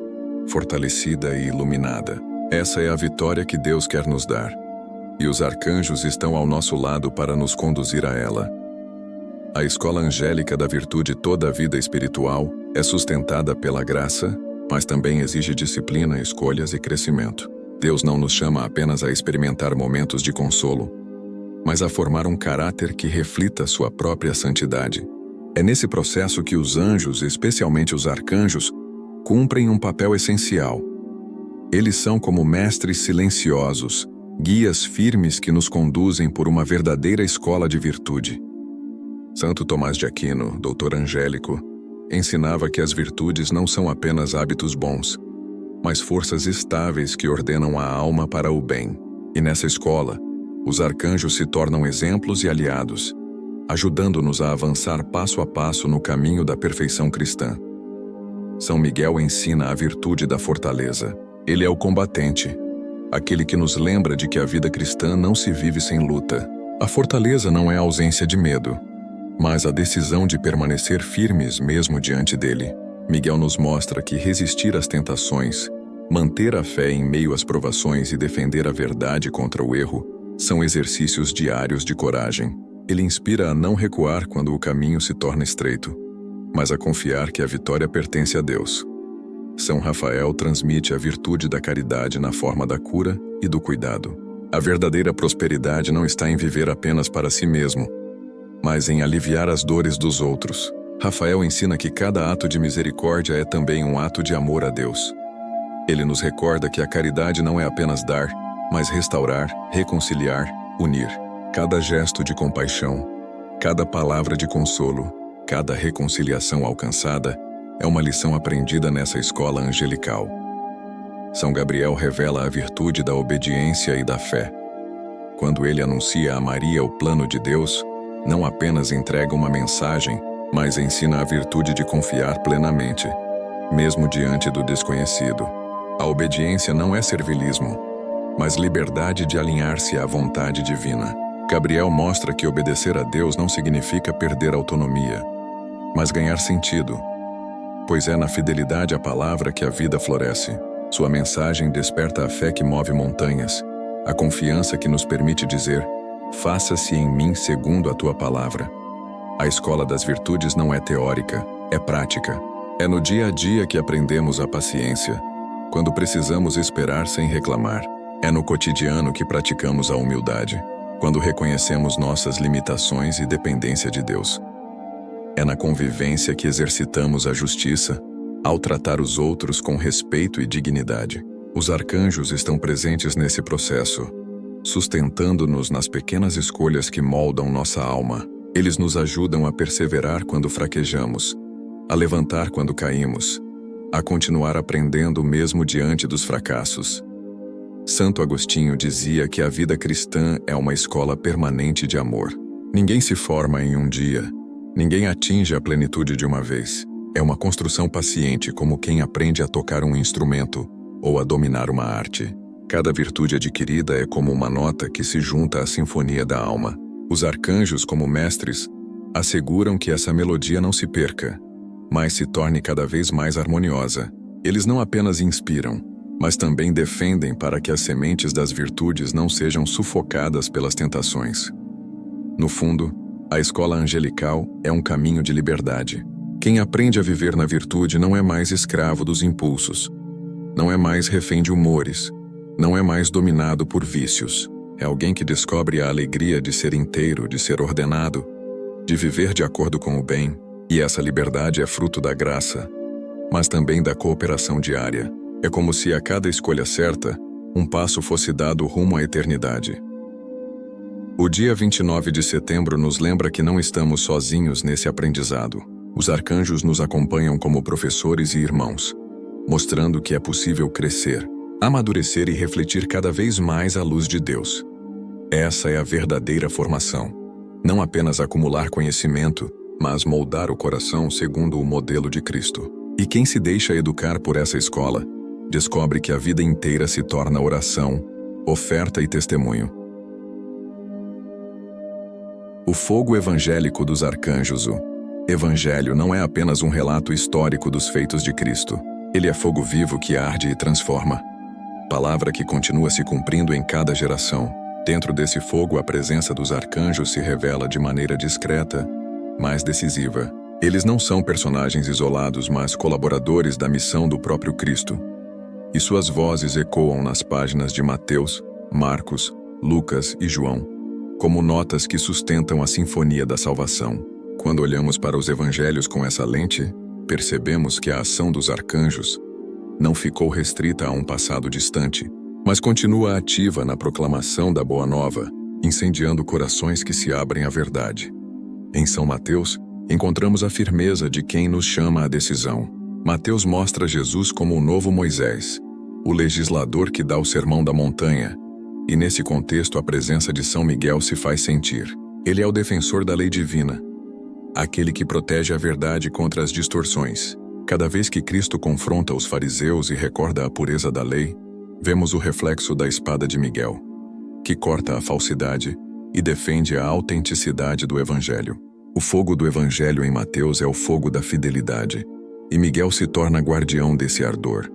fortalecida e iluminada. Essa é a vitória que Deus quer nos dar. E os arcanjos estão ao nosso lado para nos conduzir a ela. A escola angélica da virtude, toda a vida espiritual, é sustentada pela graça, mas também exige disciplina, escolhas e crescimento. Deus não nos chama apenas a experimentar momentos de consolo, mas a formar um caráter que reflita sua própria santidade. É nesse processo que os anjos, especialmente os arcanjos, cumprem um papel essencial. Eles são como mestres silenciosos, guias firmes que nos conduzem por uma verdadeira escola de virtude. Santo Tomás de Aquino, doutor angélico, ensinava que as virtudes não são apenas hábitos bons, mas forças estáveis que ordenam a alma para o bem. E nessa escola, os arcanjos se tornam exemplos e aliados, ajudando-nos a avançar passo a passo no caminho da perfeição cristã. São Miguel ensina a virtude da fortaleza. Ele é o combatente, aquele que nos lembra de que a vida cristã não se vive sem luta. A fortaleza não é a ausência de medo, mas a decisão de permanecer firmes mesmo diante dele. Miguel nos mostra que resistir às tentações, manter a fé em meio às provações e defender a verdade contra o erro são exercícios diários de coragem. Ele inspira a não recuar quando o caminho se torna estreito, mas a confiar que a vitória pertence a Deus. São Rafael transmite a virtude da caridade na forma da cura e do cuidado. A verdadeira prosperidade não está em viver apenas para si mesmo, mas em aliviar as dores dos outros. Rafael ensina que cada ato de misericórdia é também um ato de amor a Deus. Ele nos recorda que a caridade não é apenas dar, mas restaurar, reconciliar, unir. Cada gesto de compaixão, cada palavra de consolo, cada reconciliação alcançada é uma lição aprendida nessa escola angelical. São Gabriel revela a virtude da obediência e da fé. Quando ele anuncia a Maria o plano de Deus, não apenas entrega uma mensagem, mas ensina a virtude de confiar plenamente, mesmo diante do desconhecido. A obediência não é servilismo, mas liberdade de alinhar-se à vontade divina. Gabriel mostra que obedecer a Deus não significa perder autonomia, mas ganhar sentido, pois é na fidelidade à palavra que a vida floresce. Sua mensagem desperta a fé que move montanhas, a confiança que nos permite dizer: faça-se em mim segundo a tua palavra. A escola das virtudes não é teórica, é prática. É no dia a dia que aprendemos a paciência, quando precisamos esperar sem reclamar. É no cotidiano que praticamos a humildade, quando reconhecemos nossas limitações e dependência de Deus. É na convivência que exercitamos a justiça, ao tratar os outros com respeito e dignidade. Os arcanjos estão presentes nesse processo, sustentando-nos nas pequenas escolhas que moldam nossa alma. Eles nos ajudam a perseverar quando fraquejamos, a levantar quando caímos, a continuar aprendendo mesmo diante dos fracassos. Santo Agostinho dizia que a vida cristã é uma escola permanente de amor. Ninguém se forma em um dia, ninguém atinge a plenitude de uma vez. É uma construção paciente, como quem aprende a tocar um instrumento ou a dominar uma arte. Cada virtude adquirida é como uma nota que se junta à sinfonia da alma. Os arcanjos, como mestres, asseguram que essa melodia não se perca, mas se torne cada vez mais harmoniosa. Eles não apenas inspiram, mas também defendem para que as sementes das virtudes não sejam sufocadas pelas tentações. No fundo, a escola angelical é um caminho de liberdade. Quem aprende a viver na virtude não é mais escravo dos impulsos, não é mais refém de humores, não é mais dominado por vícios. É alguém que descobre a alegria de ser inteiro, de ser ordenado, de viver de acordo com o bem, e essa liberdade é fruto da graça, mas também da cooperação diária. É como se a cada escolha certa, um passo fosse dado rumo à eternidade. O dia 29 de setembro nos lembra que não estamos sozinhos nesse aprendizado. Os arcanjos nos acompanham como professores e irmãos, mostrando que é possível crescer, amadurecer e refletir cada vez mais a luz de Deus. Essa é a verdadeira formação. Não apenas acumular conhecimento, mas moldar o coração segundo o modelo de Cristo. E quem se deixa educar por essa escola, descobre que a vida inteira se torna oração, oferta e testemunho. O fogo evangélico dos arcanjos. O Evangelho não é apenas um relato histórico dos feitos de Cristo. Ele é fogo vivo que arde e transforma. Palavra que continua se cumprindo em cada geração. Dentro desse fogo, a presença dos arcanjos se revela de maneira discreta, mas decisiva. Eles não são personagens isolados, mas colaboradores da missão do próprio Cristo. E suas vozes ecoam nas páginas de Mateus, Marcos, Lucas e João, como notas que sustentam a sinfonia da salvação. Quando olhamos para os evangelhos com essa lente, percebemos que a ação dos arcanjos não ficou restrita a um passado distante, mas continua ativa na proclamação da Boa Nova, incendiando corações que se abrem à verdade. Em São Mateus, encontramos a firmeza de quem nos chama à decisão. Mateus mostra Jesus como o novo Moisés, o legislador que dá o sermão da montanha, e nesse contexto a presença de São Miguel se faz sentir. Ele é o defensor da lei divina, aquele que protege a verdade contra as distorções. Cada vez que Cristo confronta os fariseus e recorda a pureza da lei, vemos o reflexo da espada de Miguel, que corta a falsidade e defende a autenticidade do Evangelho. O fogo do Evangelho em Mateus é o fogo da fidelidade, e Miguel se torna guardião desse ardor.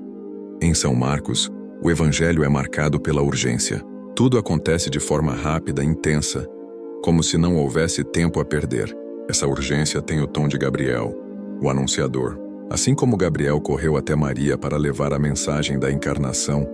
Em São Marcos, o Evangelho é marcado pela urgência. Tudo acontece de forma rápida e intensa, como se não houvesse tempo a perder. Essa urgência tem o tom de Gabriel, o anunciador. Assim como Gabriel correu até Maria para levar a mensagem da encarnação,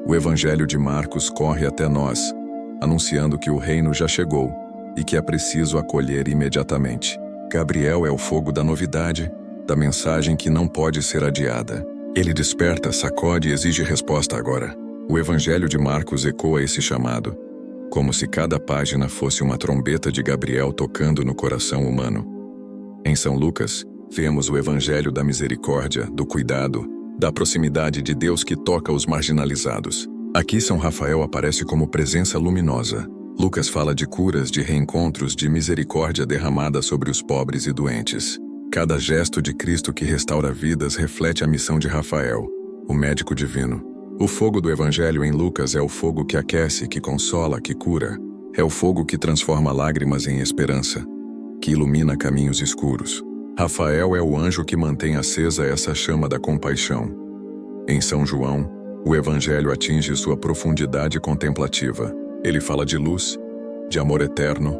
o Evangelho de Marcos corre até nós, anunciando que o reino já chegou e que é preciso acolher imediatamente. Gabriel é o fogo da novidade, da mensagem que não pode ser adiada. Ele desperta, sacode e exige resposta agora. O Evangelho de Marcos ecoa esse chamado, como se cada página fosse uma trombeta de Gabriel tocando no coração humano. Em São Lucas, vemos o Evangelho da misericórdia, do cuidado, da proximidade de Deus que toca os marginalizados. Aqui São Rafael aparece como presença luminosa. Lucas fala de curas, de reencontros, de misericórdia derramada sobre os pobres e doentes. Cada gesto de Cristo que restaura vidas reflete a missão de Rafael, o médico divino. O fogo do Evangelho em Lucas é o fogo que aquece, que consola, que cura. É o fogo que transforma lágrimas em esperança, que ilumina caminhos escuros. Rafael é o anjo que mantém acesa essa chama da compaixão. Em São João, o Evangelho atinge sua profundidade contemplativa. Ele fala de luz, de amor eterno,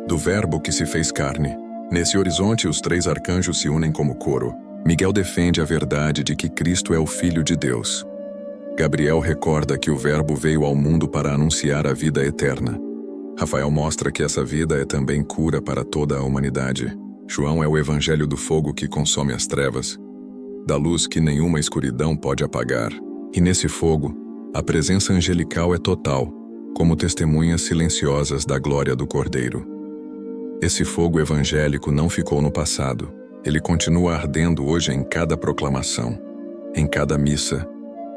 do Verbo que se fez carne. Nesse horizonte, os três arcanjos se unem como coro. Miguel defende a verdade de que Cristo é o Filho de Deus. Gabriel recorda que o Verbo veio ao mundo para anunciar a vida eterna. Rafael mostra que essa vida é também cura para toda a humanidade. João é o Evangelho do fogo que consome as trevas, da luz que nenhuma escuridão pode apagar. E nesse fogo, a presença angelical é total. como testemunhas silenciosas da glória do Cordeiro. Esse fogo evangélico não ficou no passado. Ele continua ardendo hoje em cada proclamação, em cada missa,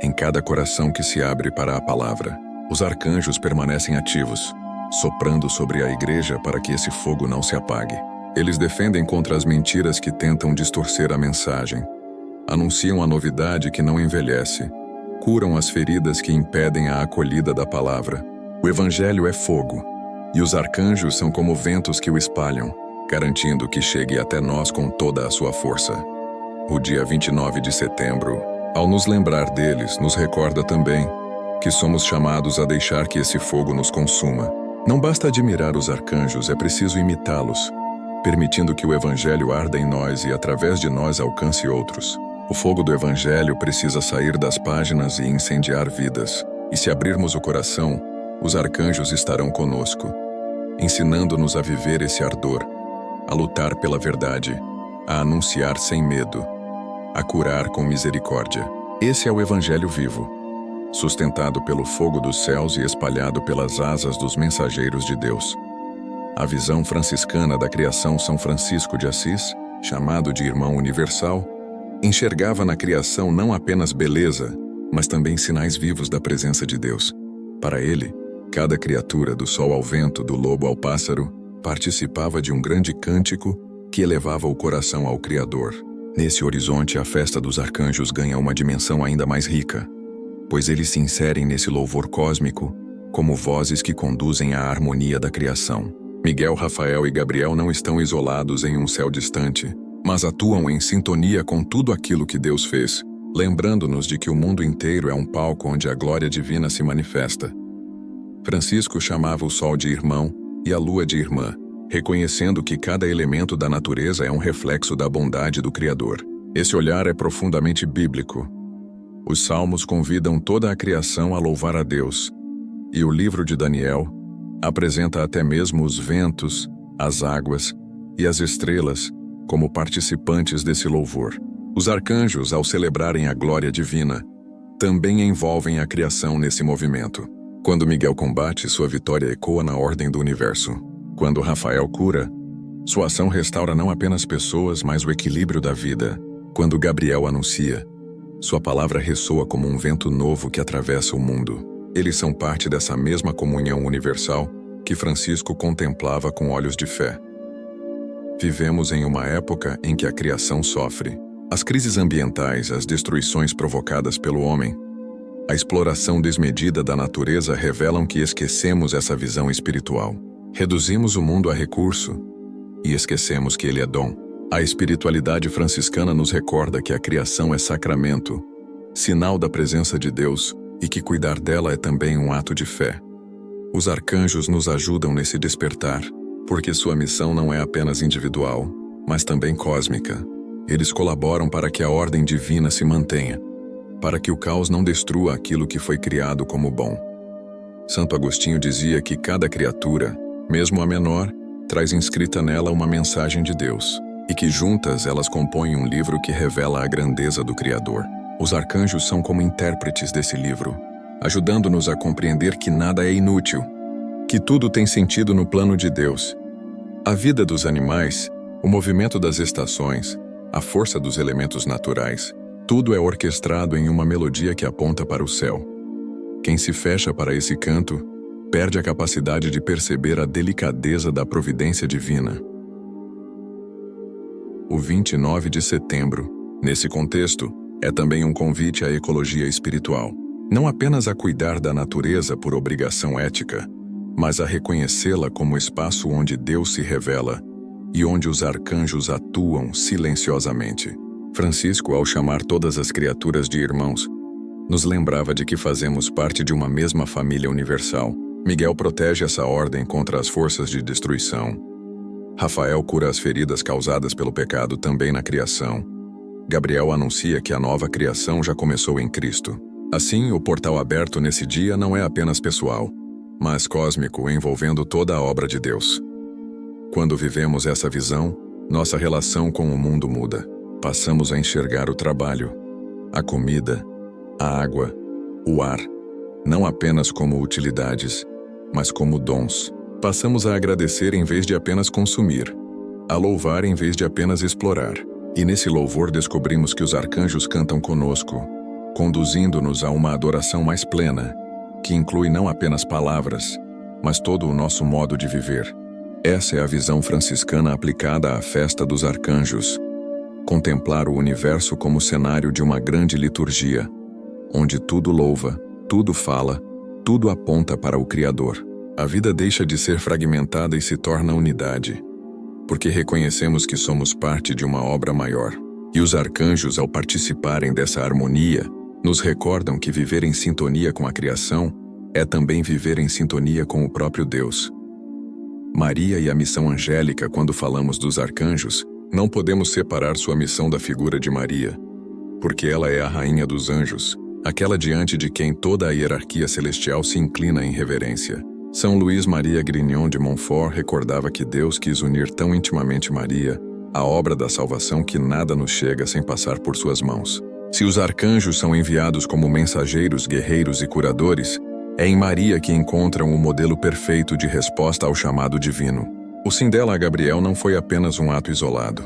em cada coração que se abre para a palavra. Os arcanjos permanecem ativos, soprando sobre a igreja para que esse fogo não se apague. Eles defendem contra as mentiras que tentam distorcer a mensagem, anunciam a novidade que não envelhece, curam as feridas que impedem a acolhida da palavra. O Evangelho é fogo, e os arcanjos são como ventos que o espalham, garantindo que chegue até nós com toda a sua força. O dia 29 de setembro, ao nos lembrar deles, nos recorda também que somos chamados a deixar que esse fogo nos consuma. Não basta admirar os arcanjos, é preciso imitá-los, permitindo que o Evangelho arda em nós e através de nós alcance outros. O fogo do Evangelho precisa sair das páginas e incendiar vidas. E se abrirmos o coração, os arcanjos estarão conosco, ensinando-nos a viver esse ardor, a lutar pela verdade, a anunciar sem medo, a curar com misericórdia. Esse é o Evangelho vivo, sustentado pelo fogo dos céus e espalhado pelas asas dos mensageiros de Deus. A visão franciscana da criação São Francisco de Assis, chamado de Irmão Universal, enxergava na criação não apenas beleza, mas também sinais vivos da presença de Deus. Para ele, cada criatura, do sol ao vento, do lobo ao pássaro, participava de um grande cântico que elevava o coração ao Criador. Nesse horizonte, a festa dos arcanjos ganha uma dimensão ainda mais rica, pois eles se inserem nesse louvor cósmico como vozes que conduzem à harmonia da criação. Miguel, Rafael e Gabriel não estão isolados em um céu distante, mas atuam em sintonia com tudo aquilo que Deus fez, lembrando-nos de que o mundo inteiro é um palco onde a glória divina se manifesta. Francisco chamava o sol de irmão e a lua de irmã, reconhecendo que cada elemento da natureza é um reflexo da bondade do Criador. Esse olhar é profundamente bíblico. Os salmos convidam toda a criação a louvar a Deus, e o livro de Daniel apresenta até mesmo os ventos, as águas e as estrelas como participantes desse louvor. Os arcanjos, ao celebrarem a glória divina, também envolvem a criação nesse movimento. Quando Miguel combate, sua vitória ecoa na ordem do universo. Quando Rafael cura, sua ação restaura não apenas pessoas, mas o equilíbrio da vida. Quando Gabriel anuncia, sua palavra ressoa como um vento novo que atravessa o mundo. Eles são parte dessa mesma comunhão universal que Francisco contemplava com olhos de fé. Vivemos em uma época em que a criação sofre. As crises ambientais, as destruições provocadas pelo homem, a exploração desmedida da natureza revelam que esquecemos essa visão espiritual. Reduzimos o mundo a recurso e esquecemos que ele é dom. A espiritualidade franciscana nos recorda que a criação é sacramento, sinal da presença de Deus, e que cuidar dela é também um ato de fé. Os arcanjos nos ajudam nesse despertar, porque sua missão não é apenas individual, mas também cósmica. Eles colaboram para que a ordem divina se mantenha, para que o caos não destrua aquilo que foi criado como bom. Santo Agostinho dizia que cada criatura, mesmo a menor, traz inscrita nela uma mensagem de Deus, e que juntas elas compõem um livro que revela a grandeza do Criador. Os arcanjos são como intérpretes desse livro, ajudando-nos a compreender que nada é inútil, que tudo tem sentido no plano de Deus. A vida dos animais, o movimento das estações, a força dos elementos naturais, tudo é orquestrado em uma melodia que aponta para o céu. Quem se fecha para esse canto, perde a capacidade de perceber a delicadeza da providência divina. O 29 de setembro, nesse contexto, é também um convite à ecologia espiritual. Não apenas a cuidar da natureza por obrigação ética, mas a reconhecê-la como espaço onde Deus se revela e onde os arcanjos atuam silenciosamente. Francisco, ao chamar todas as criaturas de irmãos, nos lembrava de que fazemos parte de uma mesma família universal. Miguel protege essa ordem contra as forças de destruição. Rafael cura as feridas causadas pelo pecado também na criação. Gabriel anuncia que a nova criação já começou em Cristo. Assim, o portal aberto nesse dia não é apenas pessoal, mas cósmico, envolvendo toda a obra de Deus. Quando vivemos essa visão, nossa relação com o mundo muda. Passamos a enxergar o trabalho, a comida, a água, o ar, não apenas como utilidades, mas como dons. Passamos a agradecer em vez de apenas consumir, a louvar em vez de apenas explorar. E nesse louvor descobrimos que os arcanjos cantam conosco, conduzindo-nos a uma adoração mais plena, que inclui não apenas palavras, mas todo o nosso modo de viver. Essa é a visão franciscana aplicada à festa dos arcanjos. Contemplar o universo como cenário de uma grande liturgia, onde tudo louva, tudo fala, tudo aponta para o Criador. A vida deixa de ser fragmentada e se torna unidade, porque reconhecemos que somos parte de uma obra maior. E os arcanjos, ao participarem dessa harmonia, nos recordam que viver em sintonia com a criação é também viver em sintonia com o próprio Deus. Maria e a missão angélica. Quando falamos dos arcanjos, não podemos separar sua missão da figura de Maria, porque ela é a rainha dos anjos, aquela diante de quem toda a hierarquia celestial se inclina em reverência. São Luís Maria Grignon de Montfort recordava que Deus quis unir tão intimamente Maria à obra da salvação que nada nos chega sem passar por suas mãos. Se os arcanjos são enviados como mensageiros, guerreiros e curadores, é em Maria que encontram o modelo perfeito de resposta ao chamado divino. O sim dela a Gabriel não foi apenas um ato isolado,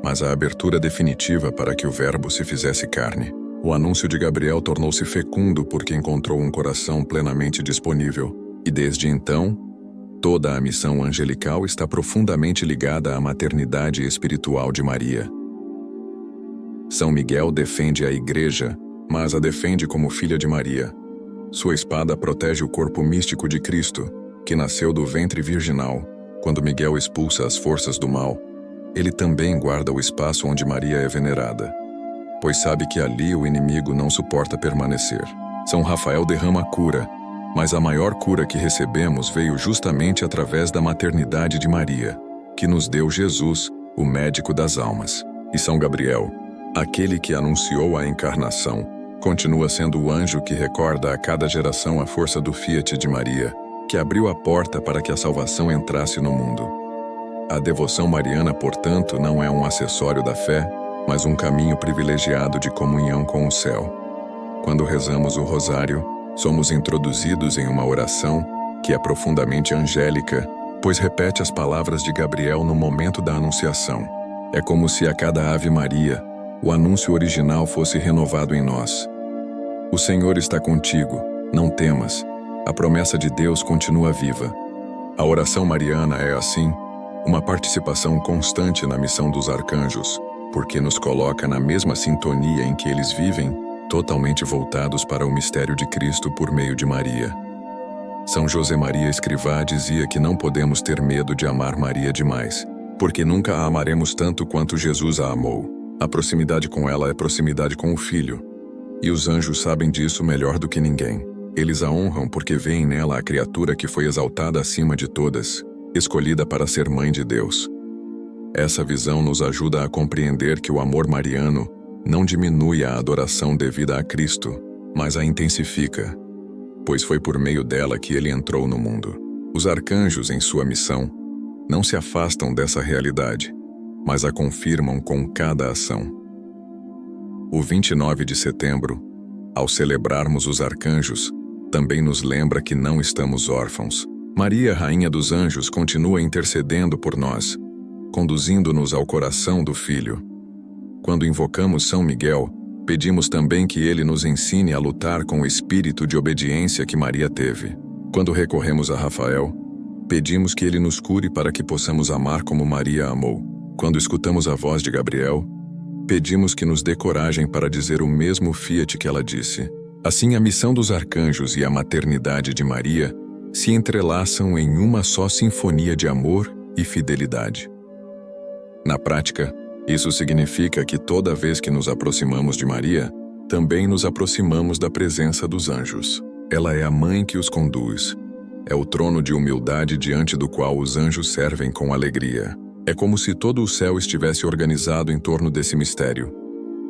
mas a abertura definitiva para que o Verbo se fizesse carne. O anúncio de Gabriel tornou-se fecundo porque encontrou um coração plenamente disponível. E desde então, toda a missão angelical está profundamente ligada à maternidade espiritual de Maria. São Miguel defende a Igreja, mas a defende como filha de Maria. Sua espada protege o corpo místico de Cristo, que nasceu do ventre virginal. Quando Miguel expulsa as forças do mal, ele também guarda o espaço onde Maria é venerada, pois sabe que ali o inimigo não suporta permanecer. São Rafael derrama cura, mas a maior cura que recebemos veio justamente através da maternidade de Maria, que nos deu Jesus, o médico das almas. E São Gabriel, aquele que anunciou a encarnação, continua sendo o anjo que recorda a cada geração a força do Fiat de Maria, que abriu a porta para que a salvação entrasse no mundo. A devoção mariana, portanto, não é um acessório da fé, mas um caminho privilegiado de comunhão com o céu. Quando rezamos o rosário, somos introduzidos em uma oração que é profundamente angélica, pois repete as palavras de Gabriel no momento da anunciação. É como se a cada Ave Maria, o anúncio original fosse renovado em nós. O Senhor está contigo, não temas. A promessa de Deus continua viva. A oração mariana é, assim, uma participação constante na missão dos arcanjos, porque nos coloca na mesma sintonia em que eles vivem, totalmente voltados para o mistério de Cristo por meio de Maria. São José Maria Escrivá dizia que não podemos ter medo de amar Maria demais, porque nunca a amaremos tanto quanto Jesus a amou. A proximidade com ela é proximidade com o Filho, e os anjos sabem disso melhor do que ninguém. Eles a honram porque veem nela a criatura que foi exaltada acima de todas, escolhida para ser mãe de Deus. Essa visão nos ajuda a compreender que o amor mariano não diminui a adoração devida a Cristo, mas a intensifica, pois foi por meio dela que ele entrou no mundo. Os arcanjos, em sua missão, não se afastam dessa realidade, mas a confirmam com cada ação. O 29 de setembro, ao celebrarmos os arcanjos, também nos lembra que não estamos órfãos. Maria, Rainha dos Anjos, continua intercedendo por nós, conduzindo-nos ao coração do Filho. Quando invocamos São Miguel, pedimos também que ele nos ensine a lutar com o espírito de obediência que Maria teve. Quando recorremos a Rafael, pedimos que ele nos cure para que possamos amar como Maria amou. Quando escutamos a voz de Gabriel, pedimos que nos dê coragem para dizer o mesmo fiat que ela disse. Assim, a missão dos arcanjos e a maternidade de Maria se entrelaçam em uma só sinfonia de amor e fidelidade. Na prática, isso significa que toda vez que nos aproximamos de Maria, também nos aproximamos da presença dos anjos. Ela é a mãe que os conduz. É o trono de humildade diante do qual os anjos servem com alegria. É como se todo o céu estivesse organizado em torno desse mistério.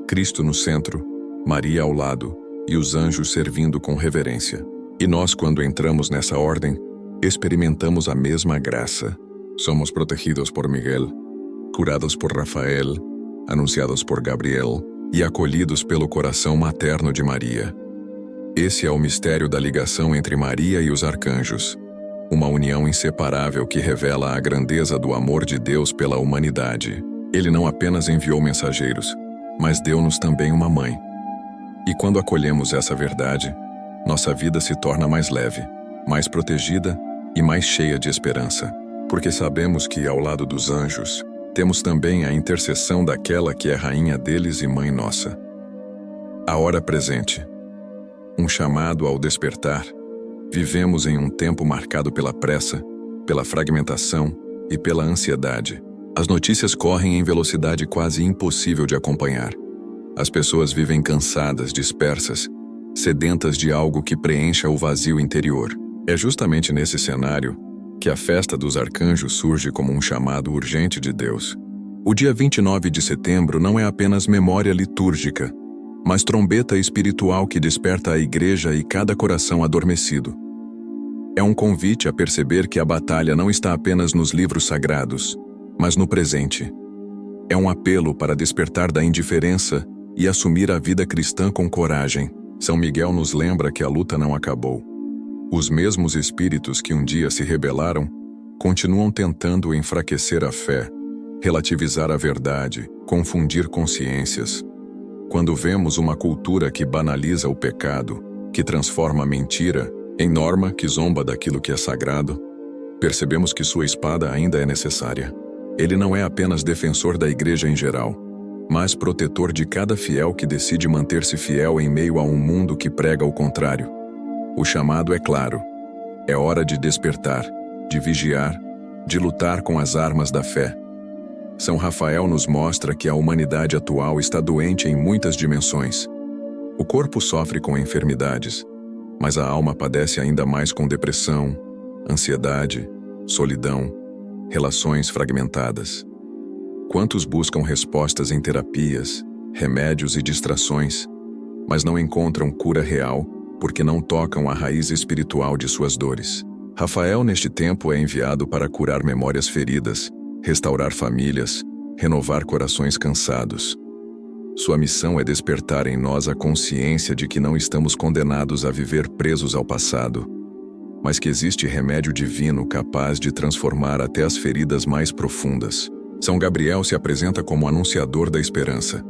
Cristo no centro, Maria ao lado e os anjos servindo com reverência. E nós, quando entramos nessa ordem, experimentamos a mesma graça. Somos protegidos por Miguel, curados por Rafael, anunciados por Gabriel e acolhidos pelo coração materno de Maria. Esse é o mistério da ligação entre Maria e os arcanjos. Uma união inseparável que revela a grandeza do amor de Deus pela humanidade. Ele não apenas enviou mensageiros, mas deu-nos também uma mãe. E quando acolhemos essa verdade, nossa vida se torna mais leve, mais protegida e mais cheia de esperança. Porque sabemos que, ao lado dos anjos, temos também a intercessão daquela que é rainha deles e mãe nossa. A hora presente. Um chamado ao despertar. Vivemos em um tempo marcado pela pressa, pela fragmentação e pela ansiedade. As notícias correm em velocidade quase impossível de acompanhar. As pessoas vivem cansadas, dispersas, sedentas de algo que preencha o vazio interior. É justamente nesse cenário que a festa dos arcanjos surge como um chamado urgente de Deus. O dia 29 de setembro não é apenas memória litúrgica, mas trombeta espiritual que desperta a igreja e cada coração adormecido. É um convite a perceber que a batalha não está apenas nos livros sagrados, mas no presente. É um apelo para despertar da indiferença e assumir a vida cristã com coragem. São Miguel nos lembra que a luta não acabou. Os mesmos espíritos que um dia se rebelaram continuam tentando enfraquecer a fé, relativizar a verdade, confundir consciências. Quando vemos uma cultura que banaliza o pecado, que transforma a mentira em norma, que zomba daquilo que é sagrado, percebemos que sua espada ainda é necessária. Ele não é apenas defensor da igreja em geral, mas protetor de cada fiel que decide manter-se fiel em meio a um mundo que prega o contrário. O chamado é claro. É hora de despertar, de vigiar, de lutar com as armas da fé. São Rafael nos mostra que a humanidade atual está doente em muitas dimensões. O corpo sofre com enfermidades, mas a alma padece ainda mais com depressão, ansiedade, solidão, relações fragmentadas. Quantos buscam respostas em terapias, remédios e distrações, mas não encontram cura real porque não tocam a raiz espiritual de suas dores. Rafael, neste tempo, é enviado para curar memórias feridas, restaurar famílias, renovar corações cansados. Sua missão é despertar em nós a consciência de que não estamos condenados a viver presos ao passado, mas que existe remédio divino capaz de transformar até as feridas mais profundas. São Gabriel se apresenta como anunciador da esperança.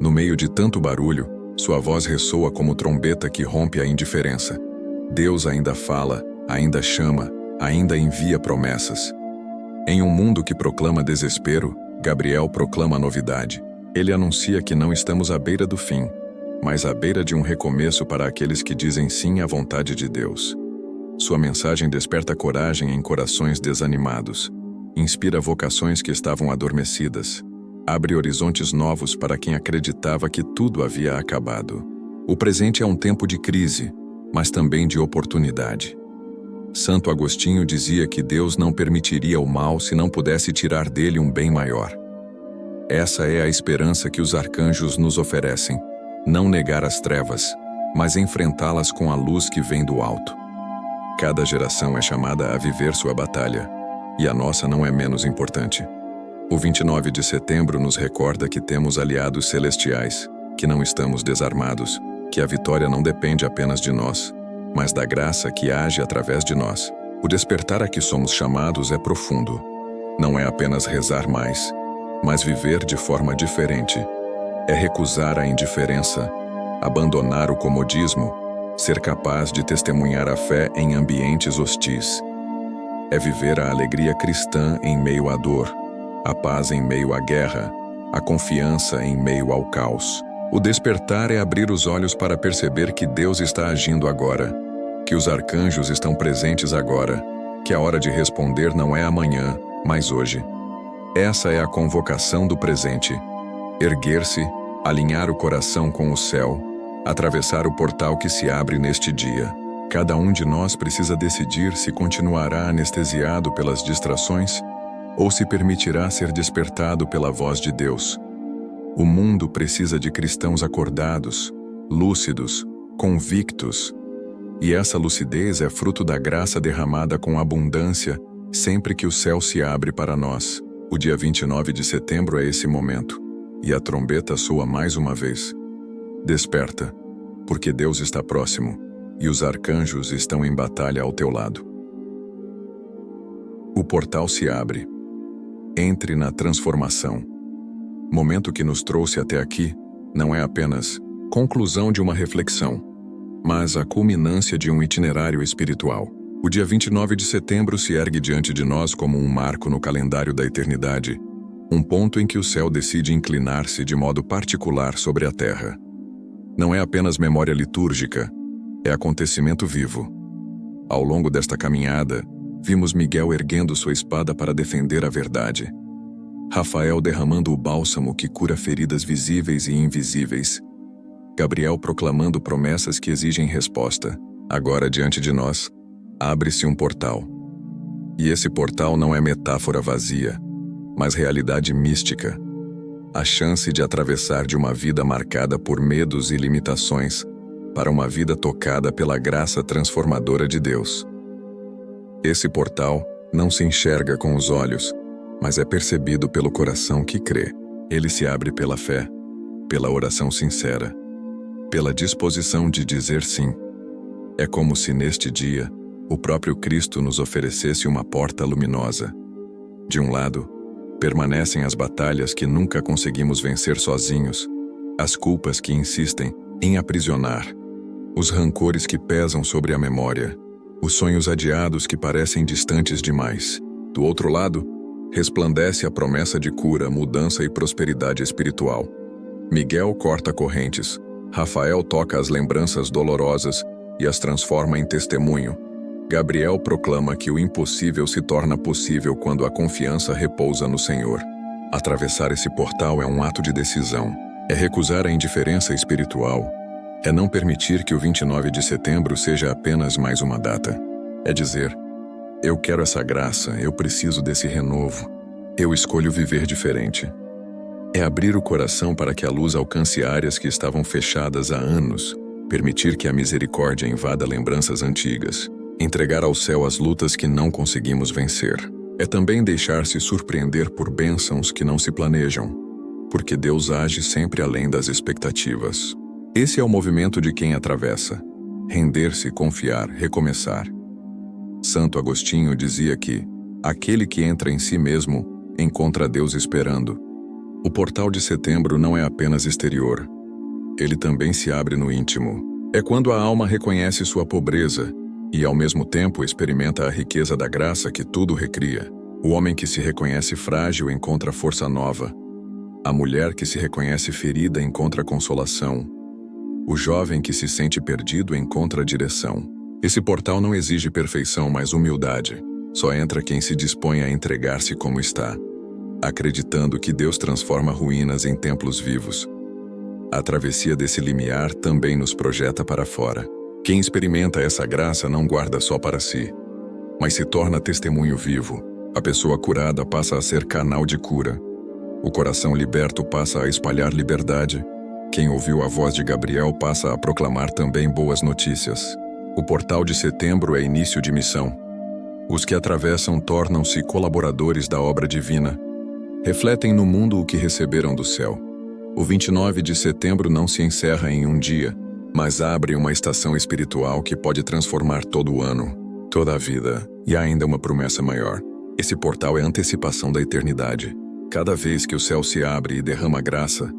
No meio de tanto barulho, sua voz ressoa como trombeta que rompe a indiferença. Deus ainda fala, ainda chama, ainda envia promessas. Em um mundo que proclama desespero, Gabriel proclama novidade. Ele anuncia que não estamos à beira do fim, mas à beira de um recomeço para aqueles que dizem sim à vontade de Deus. Sua mensagem desperta coragem em corações desanimados, inspira vocações que estavam adormecidas, abre horizontes novos para quem acreditava que tudo havia acabado. O presente é um tempo de crise, mas também de oportunidade. Santo Agostinho dizia que Deus não permitiria o mal se não pudesse tirar dele um bem maior. Essa é a esperança que os arcanjos nos oferecem, não negar as trevas, mas enfrentá-las com a luz que vem do alto. Cada geração é chamada a viver sua batalha, e a nossa não é menos importante. O 29 de setembro nos recorda que temos aliados celestiais, que não estamos desarmados, que a vitória não depende apenas de nós, mas da graça que age através de nós. O despertar a que somos chamados é profundo. Não é apenas rezar mais, mas viver de forma diferente. É recusar a indiferença, abandonar o comodismo, ser capaz de testemunhar a fé em ambientes hostis. É viver a alegria cristã em meio à dor, a paz em meio à guerra, a confiança em meio ao caos. O despertar é abrir os olhos para perceber que Deus está agindo agora, que os arcanjos estão presentes agora, que a hora de responder não é amanhã, mas hoje. Essa é a convocação do presente. Erguer-se, alinhar o coração com o céu, atravessar o portal que se abre neste dia. Cada um de nós precisa decidir se continuará anestesiado pelas distrações ou se permitirá ser despertado pela voz de Deus. O mundo precisa de cristãos acordados, lúcidos, convictos. E essa lucidez é fruto da graça derramada com abundância sempre que o céu se abre para nós. O dia 29 de setembro é esse momento, e a trombeta soa mais uma vez. Desperta, porque Deus está próximo, e os arcanjos estão em batalha ao teu lado. O portal se abre. Entre na transformação. Momento que nos trouxe até aqui não é apenas conclusão de uma reflexão, mas a culminância de um itinerário espiritual. O dia 29 de setembro se ergue diante de nós como um marco no calendário da eternidade, um ponto em que o céu decide inclinar-se de modo particular sobre a terra. Não é apenas memória litúrgica, é acontecimento vivo. Ao longo desta caminhada, vimos Miguel erguendo sua espada para defender a verdade, Rafael derramando o bálsamo que cura feridas visíveis e invisíveis, Gabriel proclamando promessas que exigem resposta. Agora, diante de nós, abre-se um portal. E esse portal não é metáfora vazia, mas realidade mística. A chance de atravessar de uma vida marcada por medos e limitações para uma vida tocada pela graça transformadora de Deus. Esse portal não se enxerga com os olhos, mas é percebido pelo coração que crê. Ele se abre pela fé, pela oração sincera, pela disposição de dizer sim. É como se neste dia, o próprio Cristo nos oferecesse uma porta luminosa. De um lado, permanecem as batalhas que nunca conseguimos vencer sozinhos, as culpas que insistem em aprisionar, os rancores que pesam sobre a memória, os sonhos adiados que parecem distantes demais. Do outro lado, resplandece a promessa de cura, mudança e prosperidade espiritual. Miguel corta correntes, Rafael toca as lembranças dolorosas e as transforma em testemunho. Gabriel proclama que o impossível se torna possível quando a confiança repousa no Senhor. Atravessar esse portal é um ato de decisão, é recusar a indiferença espiritual, é não permitir que o 29 de setembro seja apenas mais uma data. É dizer, eu quero essa graça, eu preciso desse renovo, eu escolho viver diferente. É abrir o coração para que a luz alcance áreas que estavam fechadas há anos, permitir que a misericórdia invada lembranças antigas, entregar ao céu as lutas que não conseguimos vencer. É também deixar-se surpreender por bênçãos que não se planejam, porque Deus age sempre além das expectativas. Esse é o movimento de quem atravessa. Render-se, confiar, recomeçar. Santo Agostinho dizia que aquele que entra em si mesmo encontra Deus esperando. O portal de setembro não é apenas exterior. Ele também se abre no íntimo. É quando a alma reconhece sua pobreza e, ao mesmo tempo, experimenta a riqueza da graça que tudo recria. O homem que se reconhece frágil encontra força nova. A mulher que se reconhece ferida encontra consolação. O jovem que se sente perdido encontra direção. Esse portal não exige perfeição, mas humildade. Só entra quem se dispõe a entregar-se como está, acreditando que Deus transforma ruínas em templos vivos. A travessia desse limiar também nos projeta para fora. Quem experimenta essa graça não guarda só para si, mas se torna testemunho vivo. A pessoa curada passa a ser canal de cura. O coração liberto passa a espalhar liberdade. Quem ouviu a voz de Gabriel passa a proclamar também boas notícias. O portal de setembro é início de missão. Os que atravessam tornam-se colaboradores da obra divina. Refletem no mundo o que receberam do céu. O 29 de setembro não se encerra em um dia, mas abre uma estação espiritual que pode transformar todo o ano, toda a vida, e há ainda uma promessa maior. Esse portal é a antecipação da eternidade. Cada vez que o céu se abre e derrama graça,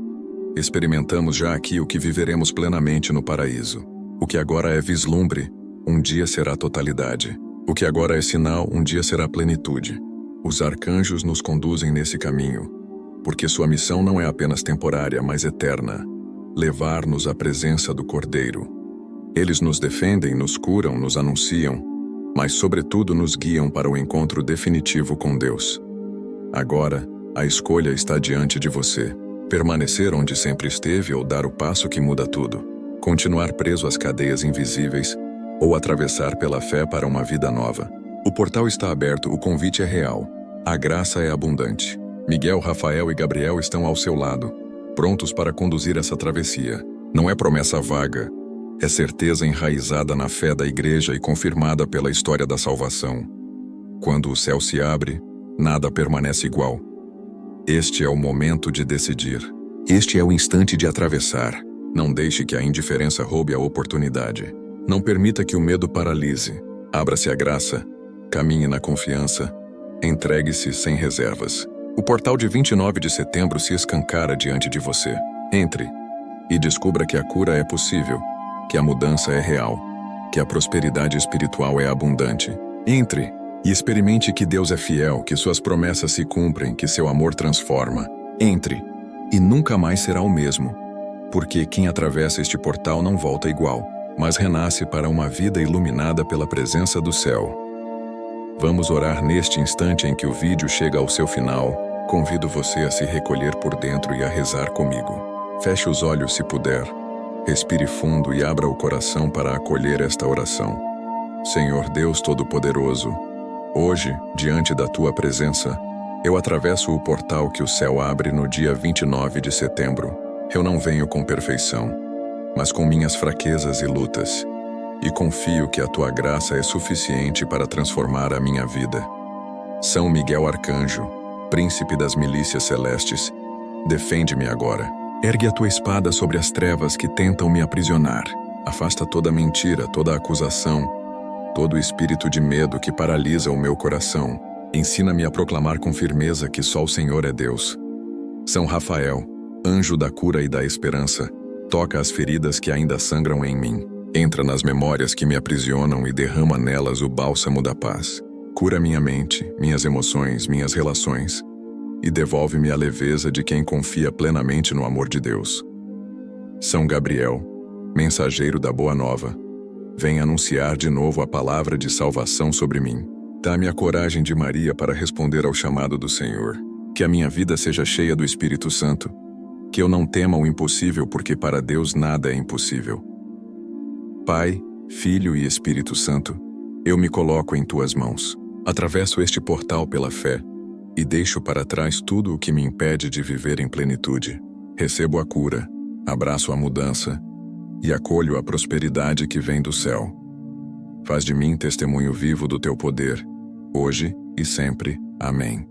experimentamos já aqui o que viveremos plenamente no paraíso. O que agora é vislumbre, um dia será totalidade. O que agora é sinal, um dia será plenitude. Os arcanjos nos conduzem nesse caminho, porque sua missão não é apenas temporária, mas eterna. Levar-nos à presença do Cordeiro. Eles nos defendem, nos curam, nos anunciam, mas sobretudo nos guiam para o encontro definitivo com Deus. Agora, a escolha está diante de você. Permanecer onde sempre esteve ou dar o passo que muda tudo. Continuar preso às cadeias invisíveis ou atravessar pela fé para uma vida nova. O portal está aberto, o convite é real. A graça é abundante. Miguel, Rafael e Gabriel estão ao seu lado, prontos para conduzir essa travessia. Não é promessa vaga, é certeza enraizada na fé da igreja e confirmada pela história da salvação. Quando o céu se abre, nada permanece igual. Este é o momento de decidir. Este é o instante de atravessar. Não deixe que a indiferença roube a oportunidade. Não permita que o medo paralise. Abra-se à graça, caminhe na confiança Entregue-se sem reservas. O portal de 29 de setembro se escancara diante de você. Entre e descubra que a cura é possível, que a mudança é real, que a prosperidade espiritual é abundante. Entre e experimente que Deus é fiel, que suas promessas se cumprem, que seu amor transforma. Entre e nunca mais será o mesmo, porque quem atravessa este portal não volta igual, mas renasce para uma vida iluminada pela presença do céu. Vamos orar neste instante em que o vídeo chega ao seu final. Convido você a se recolher por dentro e a rezar comigo. Feche os olhos se puder. Respire fundo e abra o coração para acolher esta oração. Senhor Deus Todo-Poderoso, hoje, diante da Tua presença, eu atravesso o portal que o céu abre no dia 29 de setembro. Eu não venho com perfeição, mas com minhas fraquezas e lutas, e confio que a Tua graça é suficiente para transformar a minha vida. São Miguel Arcanjo, príncipe das milícias celestes, defende-me agora. Ergue a Tua espada sobre as trevas que tentam me aprisionar. Afasta toda mentira, toda acusação, todo espírito de medo que paralisa o meu coração. Ensina-me a proclamar com firmeza que só o Senhor é Deus. São Rafael, anjo da cura e da esperança, toca as feridas que ainda sangram em mim. Entra nas memórias que me aprisionam e derrama nelas o bálsamo da paz. Cura minha mente, minhas emoções, minhas relações, e devolve-me a leveza de quem confia plenamente no amor de Deus. São Gabriel, mensageiro da Boa Nova, vem anunciar de novo a palavra de salvação sobre mim. Dá-me a coragem de Maria para responder ao chamado do Senhor. Que a minha vida seja cheia do Espírito Santo. Que eu não tema o impossível, porque para Deus nada é impossível. Pai, Filho e Espírito Santo, eu me coloco em Tuas mãos. Atravesso este portal pela fé e deixo para trás tudo o que me impede de viver em plenitude. Recebo a cura, abraço a mudança e acolho a prosperidade que vem do céu. Faz de mim testemunho vivo do Teu poder, hoje e sempre. Amém.